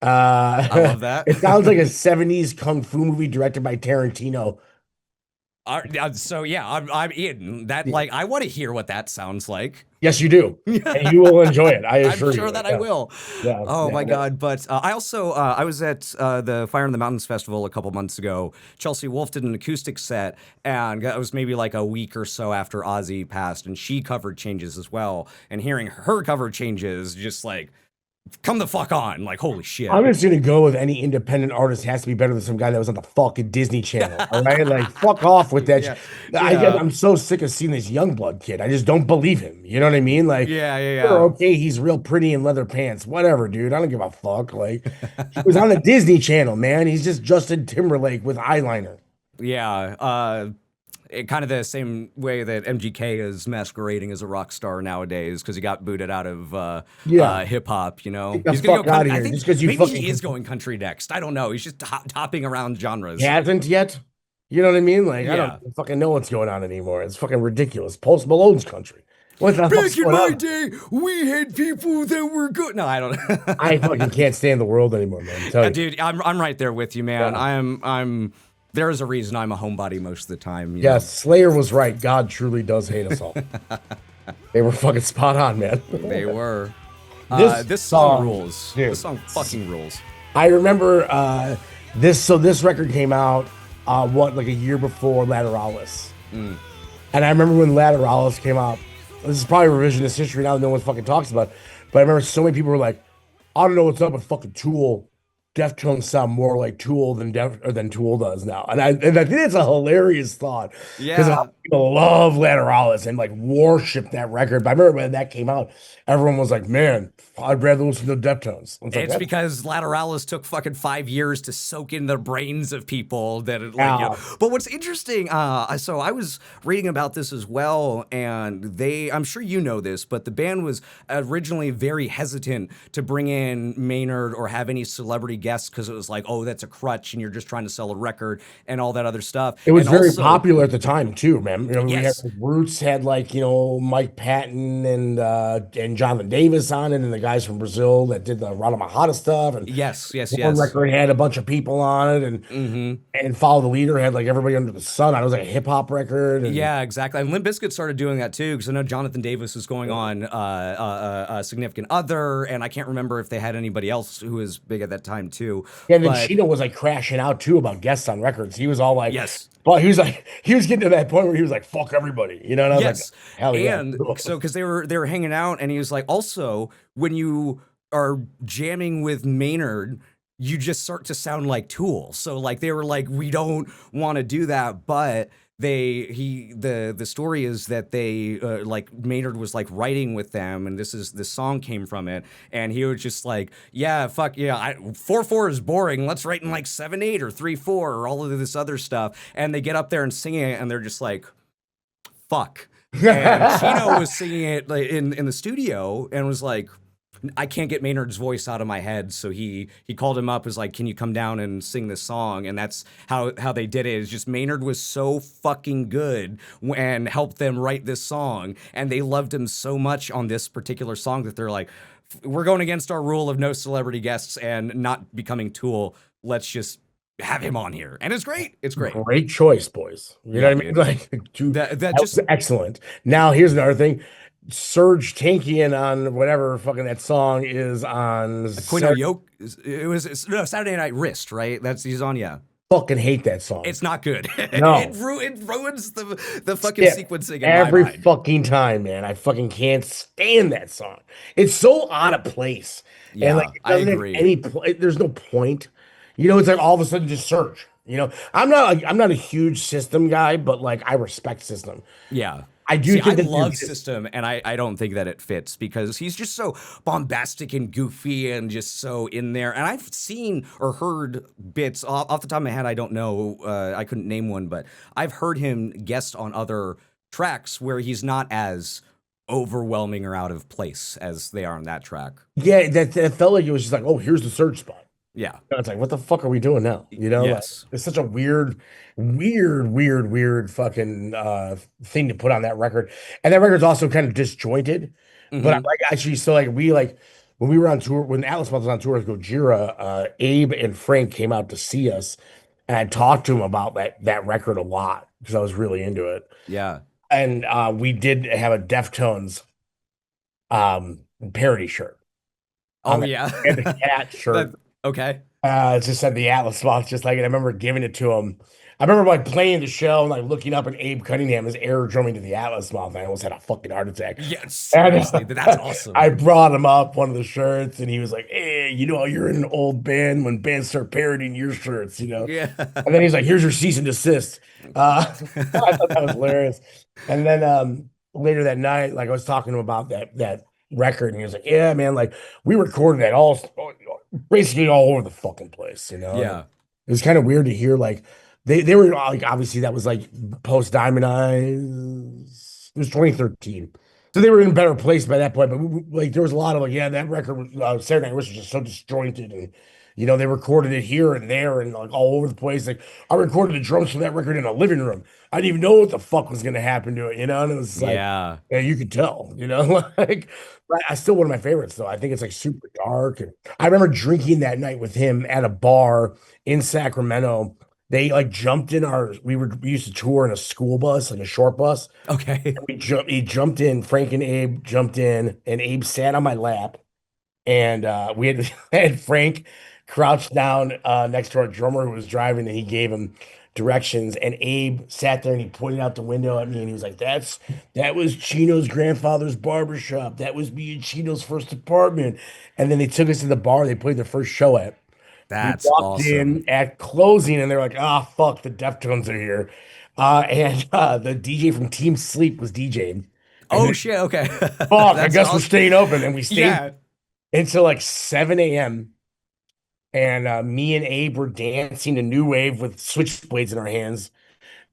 I love that. It sounds like a 70s kung fu movie directed by Tarantino. So yeah, I'm in that. Like, I want to hear what that sounds like. Yes, you do, and you will enjoy it. I assure you. I'm sure that I will. Yeah. Oh my God! But I also I was at the Fire in the Mountains festival a couple months ago. Chelsea Wolfe did an acoustic set, and it was maybe like a week or so after Ozzy passed, and she covered Changes as well. And hearing her cover Changes, just like, come the fuck on. Like, holy shit. I'm just gonna go with any independent artist has to be better than some guy that was on the fucking Disney Channel. All right, like fuck off with that. Yeah. I'm so sick of seeing this Youngblood kid. I just don't believe him. You know what I mean? Like, sure, okay, he's real pretty in leather pants. Whatever, dude. I don't give a fuck. Like, he was on the Disney Channel, man. He's just Justin Timberlake with eyeliner. Yeah. Kind of the same way that MGK is masquerading as a rock star nowadays because he got booted out of hip hop. You know, he's gonna go country. I think just maybe he is going country next. I don't know. He's just hopping around genres. He hasn't yet. You know what I mean? Like, I don't fucking know what's going on anymore. It's fucking ridiculous. Post Malone's country. What the Back in my day, we had people that were good. No, I don't. I fucking can't stand the world anymore, man. Dude, I'm right there with you, man. Yeah. I'm. There is a reason I'm a homebody most of the time. Yes, Slayer was right. God truly does hate us all. They were fucking spot on, man. They were. This song rules. Dude, this song fucking rules. I remember this record came out like a year before Lateralis. And I remember when Lateralis came out. This is probably revisionist history now that no one fucking talks about. But I remember so many people were like, I don't know what's up with fucking Tool. Deftones sound more like Tool than Tool does now, and I think it's a hilarious thought. Yeah, because people love Lateralis and like worship that record. But I remember when that came out, everyone was like, "Man, I'd rather listen to Deftones." It's because Lateralis took fucking 5 years to soak in the brains of people. But what's interesting, so I was reading about this as well, and I'm sure you know this, but the band was originally very hesitant to bring in Maynard or have any celebrity guests because it was like, oh, that's a crutch and you're just trying to sell a record and all that other stuff. It was very popular at the time too, man. You know, yes. We had Roots had like, you know, Mike Patton and Jonathan Davis on it, and the guys from Brazil that did the Rana Mahata stuff. And yes. One record had a bunch of people on it, and Follow the Leader had like everybody under the sun. It was like a hip hop record. Yeah, exactly. And Limp Bizkit started doing that too, because I know Jonathan Davis was going on a Significant Other, and I can't remember if they had anybody else who was big at that time too. Yeah, and then Chino was like crashing out too about guests on records. He was all like, yes. Well, he was getting to that point where he was like, fuck everybody, you know? And I was like, hell yeah. And so, because they were hanging out, and he was like, also, when you are jamming with Maynard, you just start to sound like Tool. So like they were like, we don't want to do that, but the story is that they like Maynard was like writing with them, and this song came from it, and he was just like, yeah, fuck yeah, 4/4 is boring, let's write in like 7/8 or 3/4 or all of this other stuff, and they get up there and sing it, and they're just like, fuck. And Chino was singing it like in the studio and was like, I can't get Maynard's voice out of my head, so he called him up, was like, can you come down and sing this song? And that's how they did it. It's just Maynard was so fucking good and helped them write this song, and they loved him so much on this particular song that they're like, we're going against our rule of no celebrity guests and not becoming Tool. Let's just have him on here. And it's great. It's great. Great choice, boys. You know what I mean? Like, that just was excellent. Now, here's another thing. Serge Tankian on whatever fucking that song is on Queen of Yoke. No, Saturday Night Wrist, right? He's on, yeah. Fucking hate that song. It's not good. No. It ruins the fucking sequencing in every my mind. fucking time, man. I fucking can't stand that song. It's so out of place. Yeah, and like, it I doesn't have agree. there's no point. You know, it's like all of a sudden just Surge. You know, I'm not a huge System guy, but like I respect System. Yeah. I do. See, I think love System, and I don't think that it fits because he's just so bombastic and goofy and just so in there. And I've seen or heard bits off the top of my head. I don't know. I couldn't name one, but I've heard him guest on other tracks where he's not as overwhelming or out of place as they are on that track. Yeah, that felt like it was just like, oh, here's the Surge spot. Yeah. And it's like, what the fuck are we doing now? You know, yes. Like, it's such a weird fucking thing to put on that record. And that record's also kind of disjointed. Mm-hmm. But I like actually, so like when we were on tour, when Atlas Moth was on tour with Gojira, Abe and Frank came out to see us, and I talked to him about that record a lot because I was really into it. Yeah. And we did have a Deftones parody shirt. Oh yeah. And the cat shirt. Okay. It just said the Atlas Moth, just like it. I remember giving it to him. I remember like playing the show and like looking up, and Abe Cunningham is air drumming to the Atlas Moth, and I almost had a fucking heart attack. Yes, seriously, that's awesome. I brought him up one of the shirts, and he was like, "Hey, you know, you're in an old band when bands start parodying your shirts, you know." Yeah. And then he's like, "Here's your cease and desist." I thought that was hilarious. And then later that night, like I was talking to him about that record, and he was like, "Yeah, man, like we recorded that all basically all over the fucking place, you know." Yeah. It was kind of weird to hear like they were like, obviously that was like post Diamond-Eyes. It was 2013. So they were in a better place by that point, but like there was a lot of like, yeah, that record was Saturday Night was just so disjointed, and you know, they recorded it here and there and like all over the place. Like I recorded the drums from that record in a living room. I didn't even know what the fuck was gonna happen to it, you know? And it was like, yeah, you could tell, you know, like I still one of my favorites though. I think it's like super dark. And I remember drinking that night with him at a bar in Sacramento. They like jumped in we used to tour in a school bus, like a short bus. Okay. He jumped in, Frank and Abe jumped in, and Abe sat on my lap. And we had Frank crouched down next to our drummer who was driving, and he gave him directions. And Abe sat there and he pointed out the window at me, and he was like, that was Chino's grandfather's barbershop. That was me and Chino's first apartment. And then they took us to the bar they played their first show at. That's we walked awesome. in at closing, and they're like, "Ah, fuck, the Deftones are here." And the DJ from Team Sleep was DJing. Oh shit! Okay. Fuck, I guess we're staying open, and we stayed until like 7 a.m. And me and Abe were dancing to new wave with switchblades in our hands,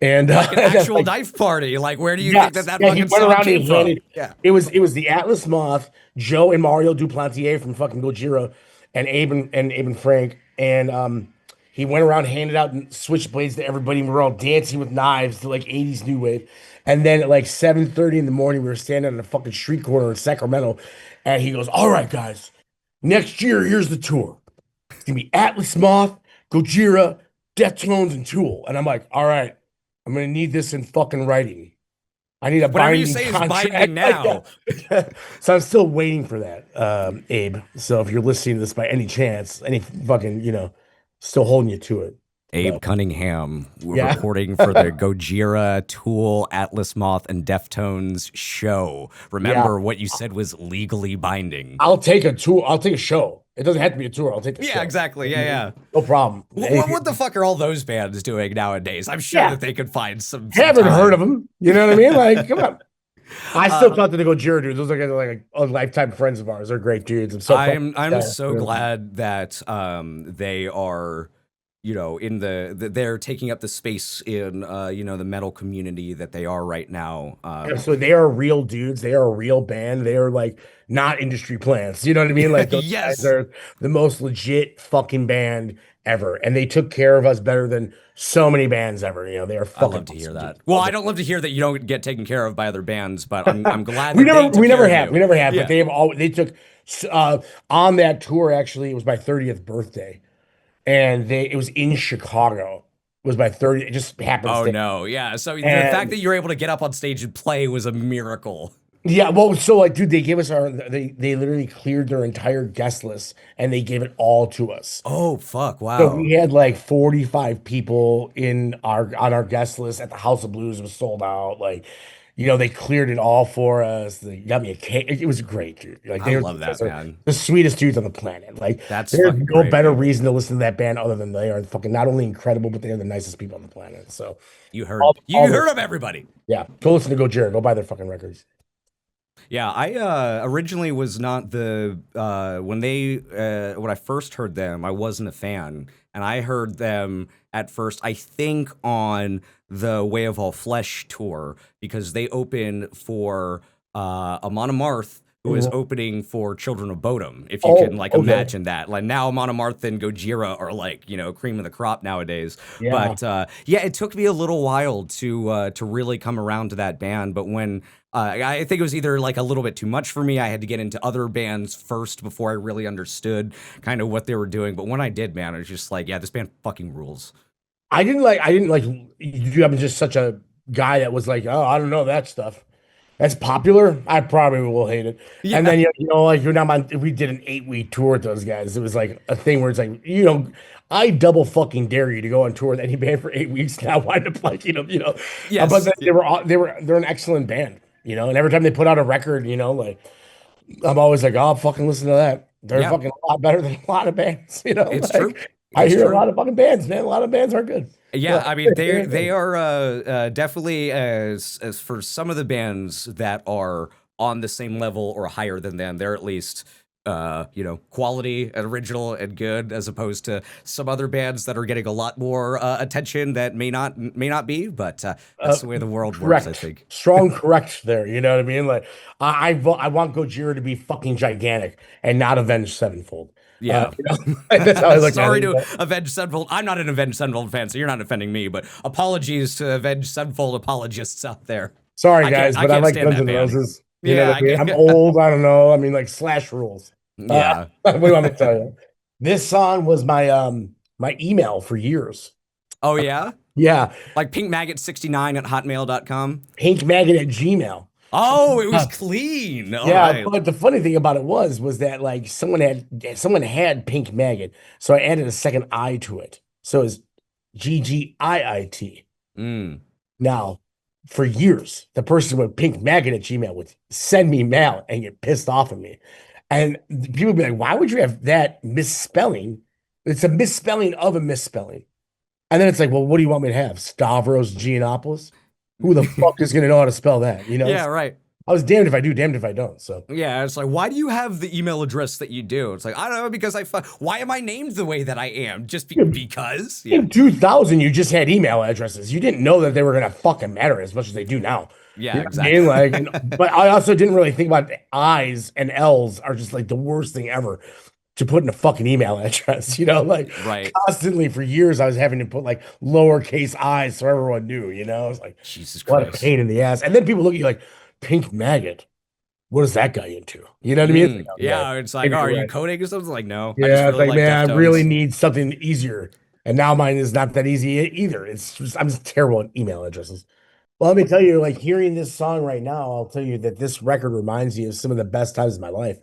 and like an actual like, dive party. Like, where do you think that fucking song came from? Yeah, it was the Atlas Moth, Joe and Mario Duplantier from fucking Gojira, and Abe and Frank. And he went around, handed out switchblades to everybody, and we were all dancing with knives to like 80s new wave. And then at like 7:30 in the morning, we were standing on a fucking street corner in Sacramento, and he goes, "All right, guys, next year, here's the tour. It's gonna be Atlas Moth, Gojira, Deftones, and Tool." And I'm like, "All right, I'm gonna need this in fucking writing. I need a whatever binding you say contract." is binding now. So I'm still waiting for that, Abe. So if you're listening to this by any chance, any fucking, you know, still holding you to it. Abe Cunningham reporting for the Gojira, Tool, Atlas Moth, and Deftones show. Remember what you said was legally binding. I'll take a tour. I'll take a show. It doesn't have to be a tour. I'll take a show. Yeah, exactly. Yeah. No problem. What the fuck are all those bands doing nowadays? I'm sure that they could find some haven't heard of them. You know what I mean? Like, come on. I still talk to the Gojira dudes. Those are like lifetime friends of ours. They're great dudes. I'm so glad that they are in they're taking up the space in the metal community that they are right now. So they are real dudes. They are a real band. They are like not industry plants. You know what I mean? Like those guys Yes. are the most legit fucking band ever, and they took care of us better than so many bands ever. They are I fucking. love to hear awesome that. dudes. Well, I don't love to hear that you don't get taken care of by other bands, but I'm glad we that never they took we never care of have you. we never have, Yeah. but they took on that tour. Actually, it was my 30th birthday, and it was in Chicago. It was my 30. It just happened. Oh no, yeah. So the fact And that you're able to get up on stage and play was a miracle. yeah, well, so like, dude, they gave us they literally cleared their entire guest list and they gave it all to us. Oh fuck! So Wow. we had like 45 people on our guest list at the House of Blues. It was sold out. Like, they cleared it all for us. They got me a cake. It was great, dude. Like, I they were love that, man. the sweetest dudes on the planet. Like, That's there's fucking no great. better reason to listen to that band other than they are fucking not only incredible, but they are the nicest people on the planet. So You heard all heard of everybody. yeah, go listen to Gojira. Go buy their fucking records. Yeah, I originally was not when I first heard them, I wasn't a fan, and I heard them at first, I think, on the Way of All Flesh tour because they opened for Amon Amarth, who is opening for Children of Bodom. If you can okay. imagine that, like now Amon Amarth and Gojira are like cream of the crop nowadays. Yeah. But it took me a little while to really come around to that band. But when I think it was either like a little bit too much for me. I had to get into other bands first before I really understood kind of what they were doing. But when I did, man, it was just like, yeah, this band fucking rules. I didn't like you. I'm just such a guy that was like, oh, I don't know that stuff. That's popular. I probably will hate it. Yeah. And then like you're not on. We did an 8-week tour with those guys. It was like a thing where it's like I double fucking dare you to go on tour with any band for 8 weeks now. Wind up like Yes. But then they're an excellent band. And every time they put out a record, like I'm always like, oh, I'll fucking listen to that. They're fucking a lot better than a lot of bands. It's like, true. I It's hear true. a lot of fucking bands, man. A lot of bands are good. Yeah, I mean they are definitely as for some of the bands that are on the same level or higher than them, they're at least quality and original and good, as opposed to some other bands that are getting a lot more attention that may not be, but that's the way the world works, I think. Strong correct there. You know what I mean? Like I want Gojira to be fucking gigantic and not Avenged Sevenfold. Yeah. That's how I look Sorry at it. to Avenged Sevenfold. I'm not an Avenged Sevenfold fan, so you're not offending me, but apologies to Avenged Sevenfold apologists out there. Sorry, I guys, can't but I like stand Guns that N' band. Roses. You Yeah, know what I mean? I I'm get- old. I don't know. I mean, like Slash rules. Yeah. What do you want me to tell you? This song was my email for years. Oh, yeah? Yeah, Like pinkmaggot69 at hotmail.com. Pink Maggot at Gmail. Oh, it was clean. All Yeah, right. but the funny thing about it was that like someone had Pink Maggot, so I added a second I to it. So it's GGIIT. Mm. Now, for years, the person with Pink Maggot at Gmail would send me mail and get pissed off at me. And people would be like, why would you have that misspelling? It's a misspelling of a misspelling. And then it's like, well, what do you want me to have? Stavros Giannopoulos? Who the fuck is going to know how to spell that? Yeah, right. I was damned if I do, damned if I don't. So Yeah, it's like, why do you have the email address that you do? It's like, I don't know, because why am I named the way that I am? Just because? Yeah. in 2000, you just had email addresses. You didn't know that they were going to fucking matter as much as they do now. Yeah, You know what I exactly. mean? Like, but I also didn't really think about I's and L's are just like the worst thing ever to put in a fucking email address. Like Right. constantly for years, I was having to put like lowercase i's so everyone knew. It's like Jesus what a Christ. pain in the ass. And then people look at you like Pink Maggot. What is that guy into? You know what I mean? It's like, oh, Yeah, it's like, maybe oh, are you're you right. coding or something? Like, no. Yeah, I just it's really like, man, I Deftones. really need something easier. And now mine is not that easy either. I'm just terrible at email addresses. Well, let me tell you, like hearing this song right now, I'll tell you that this record reminds me of some of the best times of my life.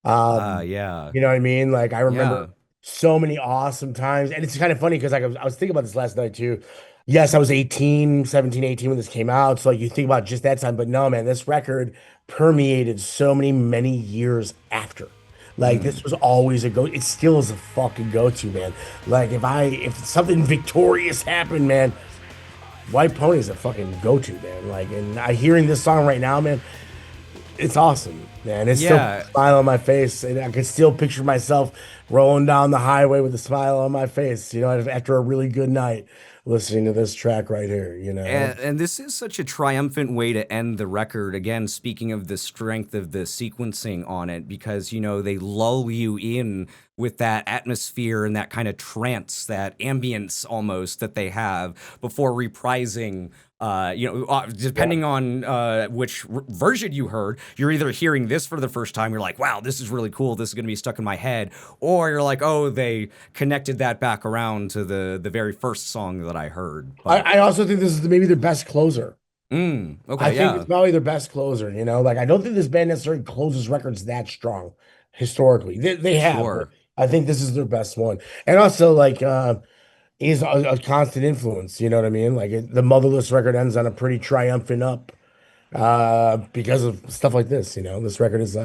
Yeah. You know what I mean? Like I remember Yeah. so many awesome times. And it's kind of funny because I was thinking about this last night too. Yes, I was 17, 18 when this came out. So like you think about just that time, but no, man, this record permeated so many years after. Like this was always it still is a fucking go-to, man. Like if something victorious happened, man, White Pony is a fucking go-to, man. Like, and hearing this song right now, man, It's awesome, man. It's still a Yeah, smile on my face, and I can still picture myself rolling down the highway with a smile on my face, after a really good night listening to this track right here. and this is such a triumphant way to end the record. Again, speaking of the strength of the sequencing on it, because, they lull you in with that atmosphere and that kind of trance, that ambience almost that they have before reprising. Yeah. Depending on which version you heard, you're either hearing this for the first time, you're like, wow, this is really cool, this is going to be stuck in my head, or you're like, oh, they connected that back around to the very first song that I heard. I, But I also think this is maybe their best closer. I okay, think it's yeah, probably their best closer. Like I don't think this band necessarily closes records that strong historically. They have, but sure. I think this is their best one. And also like he's a constant influence, you know what I mean? Like the Motherless record ends on a pretty triumphant up because of stuff like this. This record's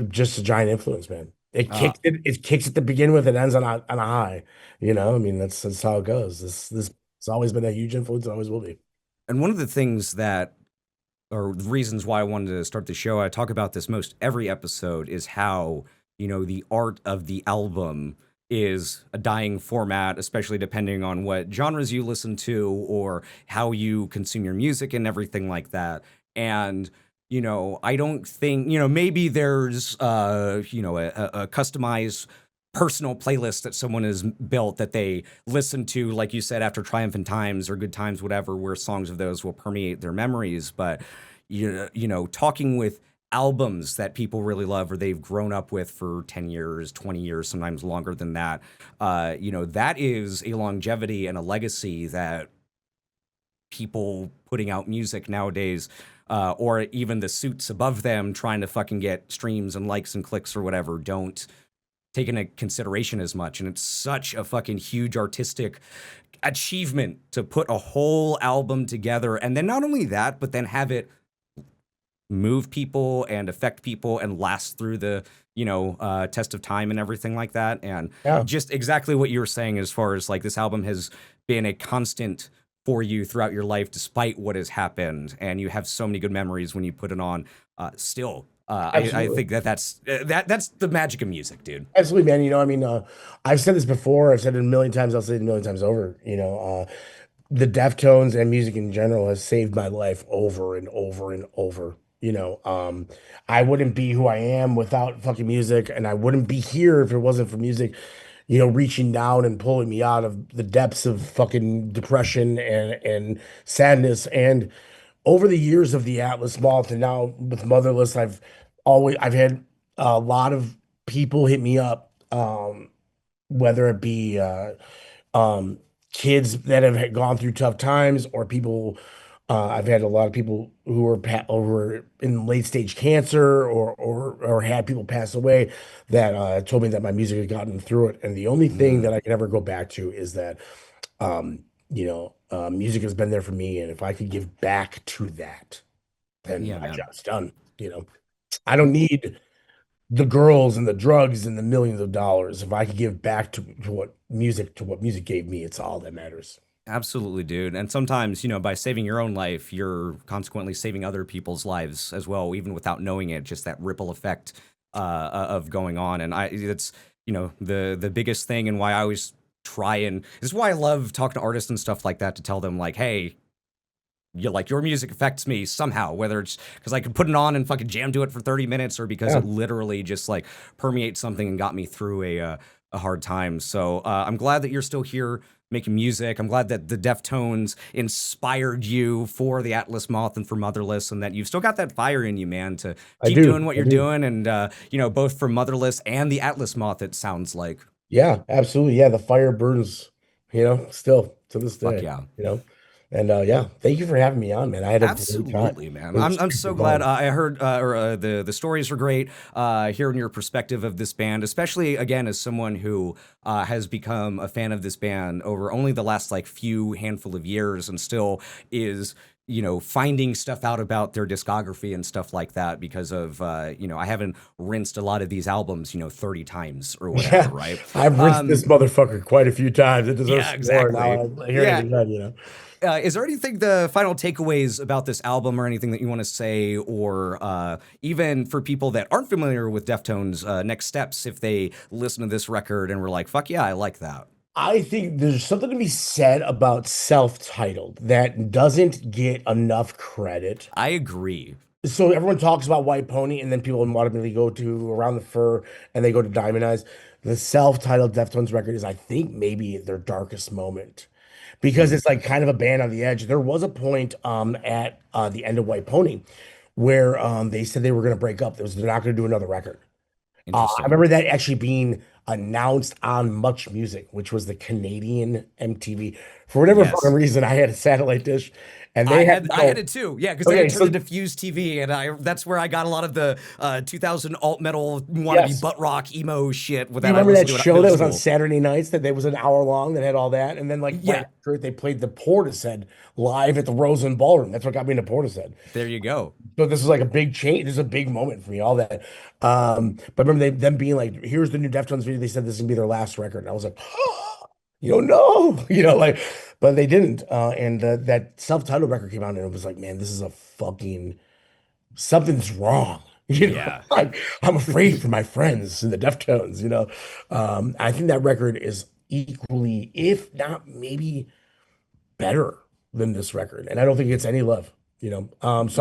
just a giant influence, man. Uh, It kicks at the begin with, it ends on a high. I mean that's how it goes. This it's always been a huge influence, always will be. and one of the things that or the reasons why I wanted to start the show, I talk about this most every episode, is how, the art of the album is a dying format, especially depending on what genres you listen to or how you consume your music and everything like that. And, I don't think, maybe there's, a customized personal playlist that someone has built that they listen to, like you said, after triumphant times or good times, whatever, where songs of those will permeate their memories. But talking with albums that people really love or they've grown up with for 10 years, 20 years, sometimes longer than that, that is a longevity and a legacy that people putting out music nowadays, or even the suits above them trying to fucking get streams and likes and clicks or whatever, don't take into consideration as much. And it's such a fucking huge artistic achievement to put a whole album together. And then not only that, but then have it move people and affect people and last through the test of time and everything like that. And Yeah. just exactly what you were saying, as far as like this album has been a constant for you throughout your life despite what has happened, and you have so many good memories when you put it on. Still, I Absolutely. think that's the magic of music, dude. Absolutely, man. I mean, I've said this before. I've said it a million times. I'll say it a million times over. The Deftones and music in general has saved my life over and over and over. I wouldn't be who I am without fucking music, and I wouldn't be here if it wasn't for music. Reaching down and pulling me out of the depths of fucking depression and sadness. And over the years of the Atlas Moth and now with Motherless, I've had a lot of people hit me up, whether it be um, kids that have gone through tough times or people. I've had a lot of people who were in late stage cancer or had people pass away that told me that my music had gotten them through it. And the only thing Mm, that I can ever go back to is that music has been there for me, and if I could give back to that, then yeah, my man. job's done. I don't need the girls and the drugs and the millions of dollars. If I could give back to what music gave me, it's all that matters. Absolutely, dude. And sometimes, by saving your own life, you're consequently saving other people's lives as well, even without knowing it. Just that ripple effect of going on. And it's, the biggest thing, and why I always try, and this is why I love talking to artists and stuff like that, to tell them like, hey, your music affects me somehow, whether it's because I could put it on and fucking jam to it for 30 minutes, or because Yeah. it literally just like permeates something and got me through a hard time. So I'm glad that you're still here making music. I'm glad that the Deftones inspired you for the Atlas Moth and for Motherless, and that you've still got that fire in you, man, to I keep doing do. what I you're do. doing. And both for Motherless and the Atlas Moth, it sounds like. Yeah, absolutely. Yeah, the fire burns, still to this Fuck day, yeah. you know. And yeah, thank you for having me on, man. I had a great time. Absolutely, man. It was I'm super so glad. fun. I heard the stories were great. Hearing your perspective of this band, especially again as someone who has become a fan of this band over only the last like few handful of years, and still is finding stuff out about their discography and stuff like that because of, I haven't rinsed a lot of these albums, 30 times or whatever, Yeah, right? I've rinsed this motherfucker quite a few times. It deserves Yeah, some more. exactly. Now I hear it Yeah. again. Is there anything, the final takeaways about this album or anything that you want to say, or even for people that aren't familiar with Deftones, next steps if they listen to this record and were like, fuck yeah, I like that? I think there's something to be said about self-titled that doesn't get enough credit. I agree. So everyone talks about White Pony, and then people automatically go to Around the Fur, and they go to Diamond Eyes. The self-titled Deftones record is, I think, maybe their darkest moment because Hmm. it's like kind of a band on the edge. There was a point at the end of White Pony where they said they were going to break up. They're not going to do another record. I Interesting. remember that actually being announced on Much Music, which was the Canadian MTV. For whatever fucking Yes. reason, I had a satellite dish, and I they had had I no. had it too. Yeah, because I Okay, had turned so to Diffuse TV, and that's where I got a lot of the 2000 alt metal wannabe yes, butt rock emo shit you that I remember that listened to at show middle that was on school. Saturday nights that was an hour long that had all that, and then like right Yeah, after it, they played the Portishead live at the Rosen Ballroom. That's what got me into Portishead. there you go. So this is like a big change. This is a big moment for me. All that, but remember them being like, "Here's the new Deftones video." They said this is gonna be their last record, and I was like, "You don't know," like, but they didn't. And that self-titled record came out, and it was like, "Man, this is a fucking something's wrong." Yeah, Like I'm afraid for my friends in the Deftones. I think that record is equally, if not maybe better than this record, and I don't think it's any love. So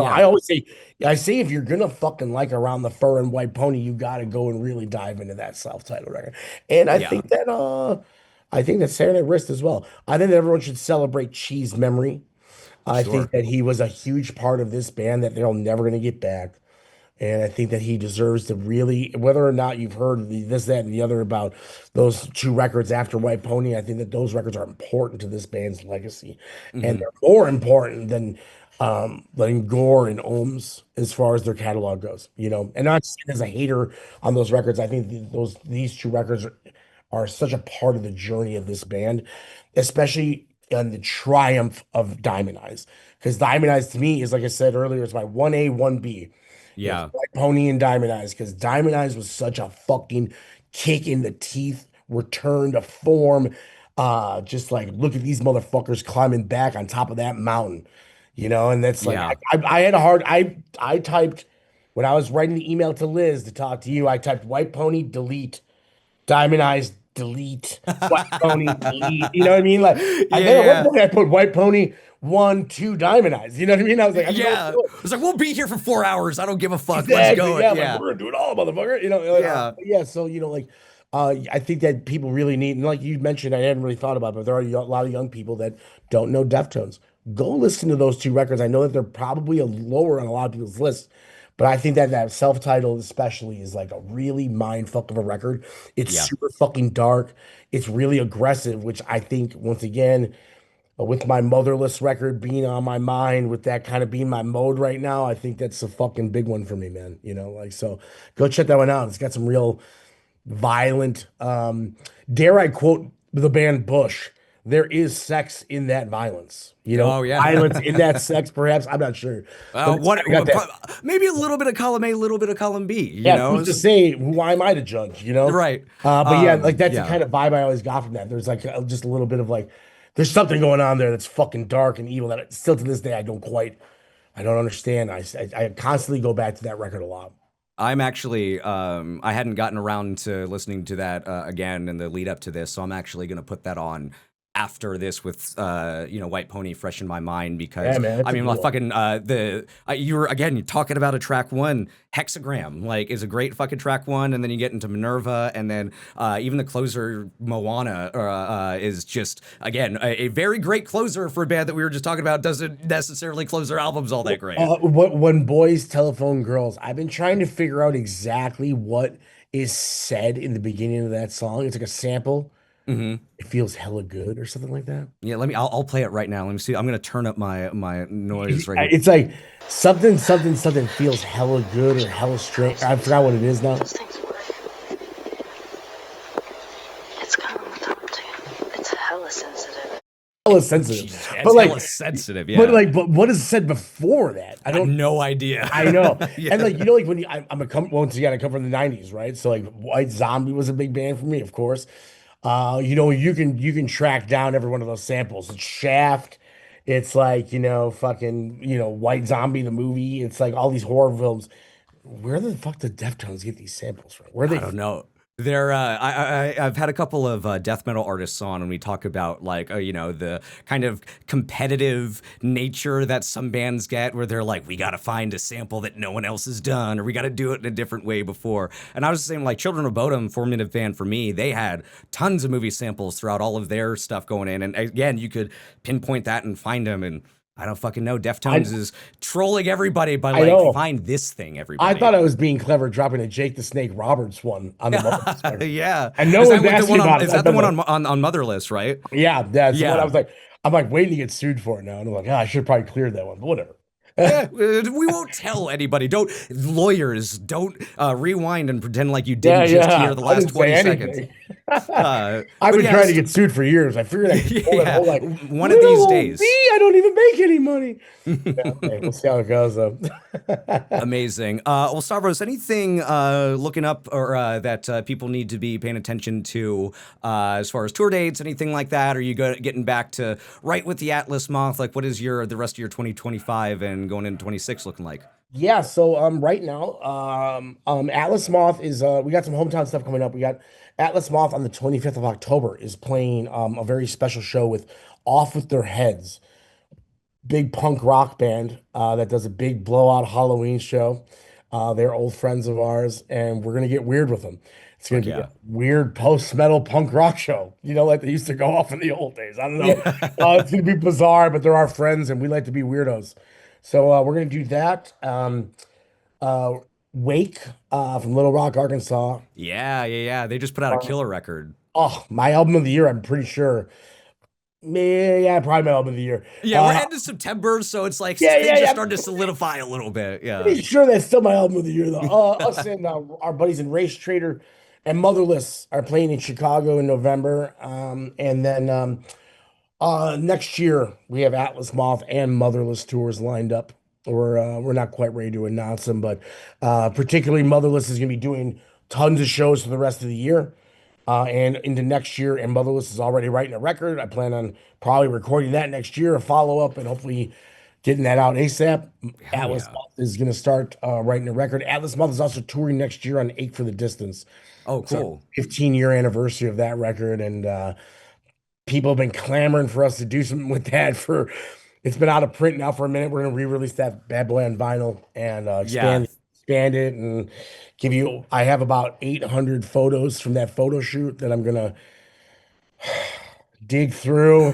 I yeah, always say, I say if you're gonna fucking like Around the Fur and White Pony, you got to go and really dive into that self-titled record. And yeah. I think that Saturday Night Wrist as well. I think that everyone should celebrate Cheese memory. I think Sure. that he was a huge part of this band that they're never gonna get back. And I think that he deserves to really, whether or not you've heard this, that, and the other about those two records after White Pony, I think that those records are important to this band's legacy. And Hmm. they're more important than Gore and Ohms as far as their catalog goes, And not saying as a hater on those records, I think these two records are such a part of the journey of this band, especially in the triumph of Diamond Eyes. Because Diamond Eyes to me is, like I said earlier, it's my 1A, 1B. It's Yeah, like Pony and Diamond Eyes because Diamond Eyes was such a fucking kick in the teeth, return to form. Just like look at these motherfuckers climbing back on top of that mountain, and that's like yeah. I had a hard I typed when I was writing the email to Liz to talk to you, I typed White Pony delete, Diamond Eyes delete, White Pony delete. You know what I mean? Like, and then at one Yeah, point I put White Pony 1, 2 Diamond Eyes. You know what I mean? I was like, I'm going yeah. through it. It's like we'll be here for 4 hours. I don't give a fuck. Let's Exactly. go. Yeah. Like Yeah, we're gonna do it all, motherfucker. yeah, Yeah. So I think that people really need, and like you mentioned, I hadn't really thought about, it, but there are a lot of young people that don't know Deftones. Go listen to those two records. I know that they're probably a lower on a lot of people's lists, but I think that that self-titled especially is like a really mind fuck of a record. It's yeah. super fucking dark. It's really aggressive, which I think once again with my Motherless record being on my mind, with that kind of being my mode right now, I think that's a fucking big one for me, man. So go check that one out. It's got some real violent, dare I quote the band Bush, there is sex in that violence. Oh Violence yeah. in that sex, perhaps. I'm not sure. But it's What, kinda got that. maybe a little bit of column A, a little bit of column B. Yeah, who's to say? Who am I to judge? Right. But yeah, like that's the Yeah. kind of vibe I always got from that. There's like just a little bit of like, there's something going on there that's fucking dark and evil that still to this day I don't understand. I constantly go back to that record a lot. I'm actually, I hadn't gotten around to listening to that again in the lead up to this, so I'm actually going to put that on after this with, White Pony fresh in my mind Yeah, because man, that's I a mean, good like one. fucking you're talking about a track one, Hexagram, like is a great fucking track one, and then you get into Minerva, and then even the closer Moana is just again a very great closer for a band that we were just talking about. Doesn't necessarily close their albums all that great. When boys telephone girls, I've been trying to figure out exactly what is said in the beginning of that song. It's like a sample. Hmm. It feels hella good or something like that. Yeah, I'll play it right now. Let me see. I'm gonna turn up my noise right here. It's like something, something, something feels hella good or hella strange. I forgot what it is now. Those things work. It's coming with time too. It's hella sensitive. Hella hella sensitive. Jeez, it's But like, hella sensitive, yeah. but what is said before that? I have no idea. I know. Yeah. And like, you know, like when once again, I come from the 90s, right? So like White Zombie was a big band for me, of course. You know, you can track down every one of those samples. It's Shaft, it's like, you know, fucking, you know, White Zombie the movie. It's like all these horror films. Where the fuck did Deftones get these samples from? Where are they? I don't know. They're I've had a couple of death metal artists on, and we talk about like you know, the kind of competitive nature that some bands get, where they're like, we got to find a sample that no one else has done, or we got to do it in a different way before. And I was saying, like, Children of Bodom, formative band for me, they had tons of movie samples throughout all of their stuff going in, and again, you could pinpoint that and find them. And I don't fucking know. Deftones is trolling everybody by like, find this thing, everybody. I thought I was being clever dropping a Jake the Snake Roberts one on the Motherless. Yeah. And no one's asking about it. Is that the one on Motherless, right? Yeah, that's what I was like. I'm like waiting to get sued for it now. And I'm like, I should have probably cleared that one, but whatever. Yeah, we won't tell anybody. Lawyers, don't rewind and pretend like you didn't just hear the last 20 seconds. I've been trying to get sued for years. I figured I could pull that whole, like, one of these days. I don't even make any money. Okay, we'll see how it goes, though. Amazing. Well, Stavros, anything looking up or that people need to be paying attention to as far as tour dates, anything like that? Are you getting back to right with the Atlas Moth? Like, what is the rest of your 2025 and going into 26 looking like? Yeah, so right now, Atlas Moth is we got some hometown stuff coming up. We got Atlas Moth on the 25th of October is playing a very special show with Off With Their Heads, big punk rock band that does a big blowout Halloween show. They're old friends of ours, and we're gonna get weird with them. It's gonna be a weird post-metal punk rock show, you know, like they used to go off in the old days. I don't know. It's gonna be bizarre, but they're our friends, and we like to be weirdos. So we're gonna do that. Wake from Little Rock, Arkansas. Yeah. They just put out a killer record. Oh, my album of the year, I'm pretty sure. Yeah, probably my album of the year. Yeah, we're end of September, so it's like things are starting to solidify a little bit. Yeah, pretty sure that's still my album of the year, though. Us and our buddies in Race Trader and Motherless are playing in Chicago in November, and then next year we have Atlas Moth and Motherless tours lined up. We're not quite ready to announce them, but particularly Motherless is going to be doing tons of shows for the rest of the year and into next year. And Motherless is already writing a record. I plan on probably recording that next year, a follow up, and hopefully getting that out ASAP. Atlas Moth is going to start writing a record. Atlas Moth is also touring next year on Ache for the Distance. Oh, cool! 15-year anniversary of that record, and people have been clamoring for us to do something with that for. It's been out of print now for a minute. We're going to re-release that bad boy on vinyl and expand it and give you. I have about 800 photos from that photo shoot that I'm going to dig through.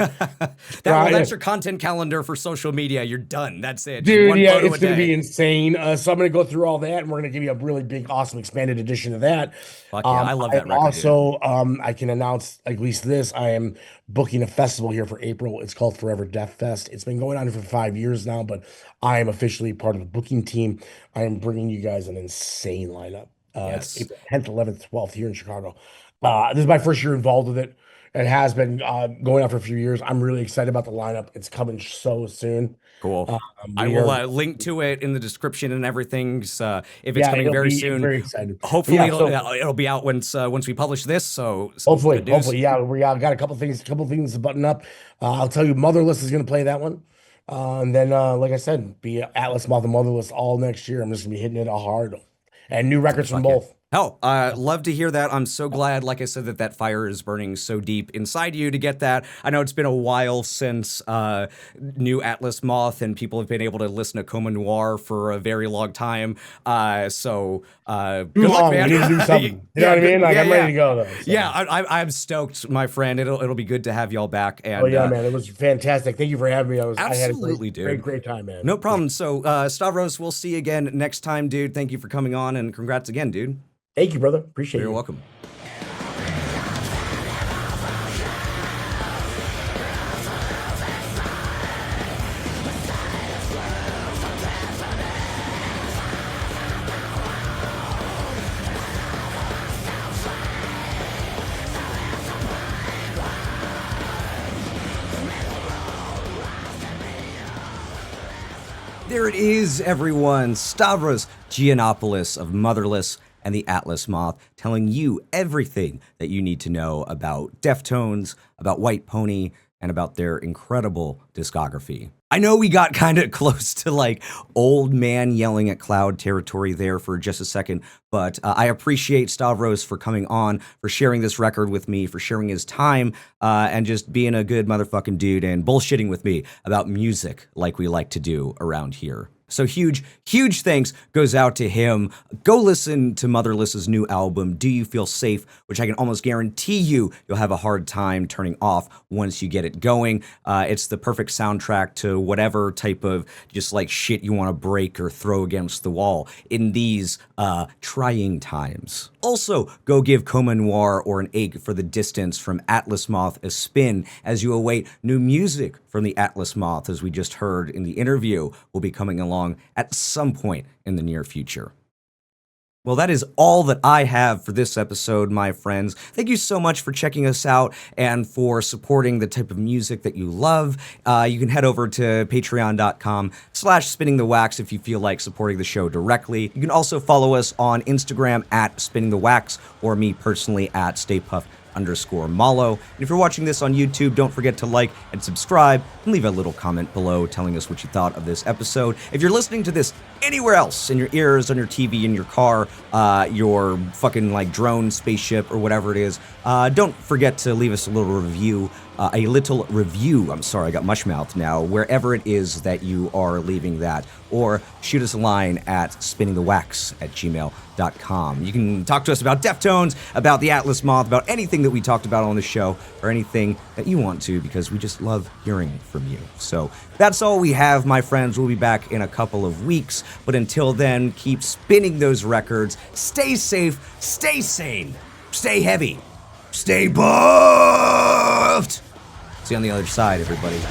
That's your content calendar for social media. You're done. That's it. Dude, it's going to be insane. So I'm going to go through all that, and we're going to give you a really big, awesome, expanded edition of that. Fuck yeah, I love that record. Also, I can announce at least this. I am booking a festival here for April. It's called Forever Death Fest. It's been going on for 5 years now, but I am officially part of the booking team. I am bringing you guys an insane lineup. It's April 10th, 11th, 12th here in Chicago. This is my first year involved with it. It has been going on for a few years. I'm really excited about the lineup. It's coming so soon. Cool. I will link to it in the description and everything. If it's coming very soon, very excited. Hopefully, it'll be out once we publish this. So hopefully, yeah, we got a couple things to button up. I'll tell you, Motherless is going to play that one, and then like I said, be Atlas Moth and Motherless all next year. I'm just going to be hitting it hard, and new records from both. Hell, love to hear that. I'm so glad, like I said, that fire is burning so deep inside you to get that. I know it's been a while since new Atlas Moth, and people have been able to listen to Coma Noir for a very long time. So good luck, man. We need to do something. You know what I mean? Like, I'm ready to go, though. So. Yeah, I'm stoked, my friend. It'll be good to have y'all back. And, man, it was fantastic. Thank you for having me. I had a great time, man. No problem. So, Stavros, we'll see you again next time, dude. Thank you for coming on, and congrats again, dude. Thank you, brother. Appreciate it. You're welcome. There it is, everyone. Stavros Giannopoulos of Motherless and the Atlas Moth, telling you everything that you need to know about Deftones, about White Pony, and about their incredible discography. I know we got kind of close to like old man yelling at cloud territory there for just a second, but I appreciate Stavros for coming on, for sharing this record with me, for sharing his time, and just being a good motherfucking dude and bullshitting with me about music like we like to do around here. So huge thanks goes out to him. Go listen to Motherless's new album, Do You Feel Safe, which I can almost guarantee you'll have a hard time turning off once you get it going. It's the perfect soundtrack to whatever type of just like shit you want to break or throw against the wall in these trying times. Also, go give Coma Noir or An Ache for the Distance from Atlas Moth a spin as you await new music from the Atlas Moth, as we just heard in the interview, will be coming along at some point in the near future. Well, that is all that I have for this episode, my friends. Thank you so much for checking us out and for supporting the type of music that you love. You can head over to patreon.com/spinningthewax if you feel like supporting the show directly. You can also follow us on Instagram at spinningthewax or me personally at staypuft_Malo. And if you're watching this on YouTube, don't forget to like and subscribe and leave a little comment below telling us what you thought of this episode. If you're listening to this anywhere else, in your ears, on your TV, in your car, your fucking like drone, spaceship, or whatever it is, don't forget to leave us a little review. I'm sorry, I got mush mouth now, wherever it is that you are leaving that, or shoot us a line at spinningthewax@gmail.com. You can talk to us about Deftones, about the Atlas Moth, about anything that we talked about on the show, or anything that you want to, because we just love hearing from you. So that's all we have, my friends. We'll be back in a couple of weeks, but until then, keep spinning those records, stay safe, stay sane, stay heavy, stay buffed. See you on the other side, everybody.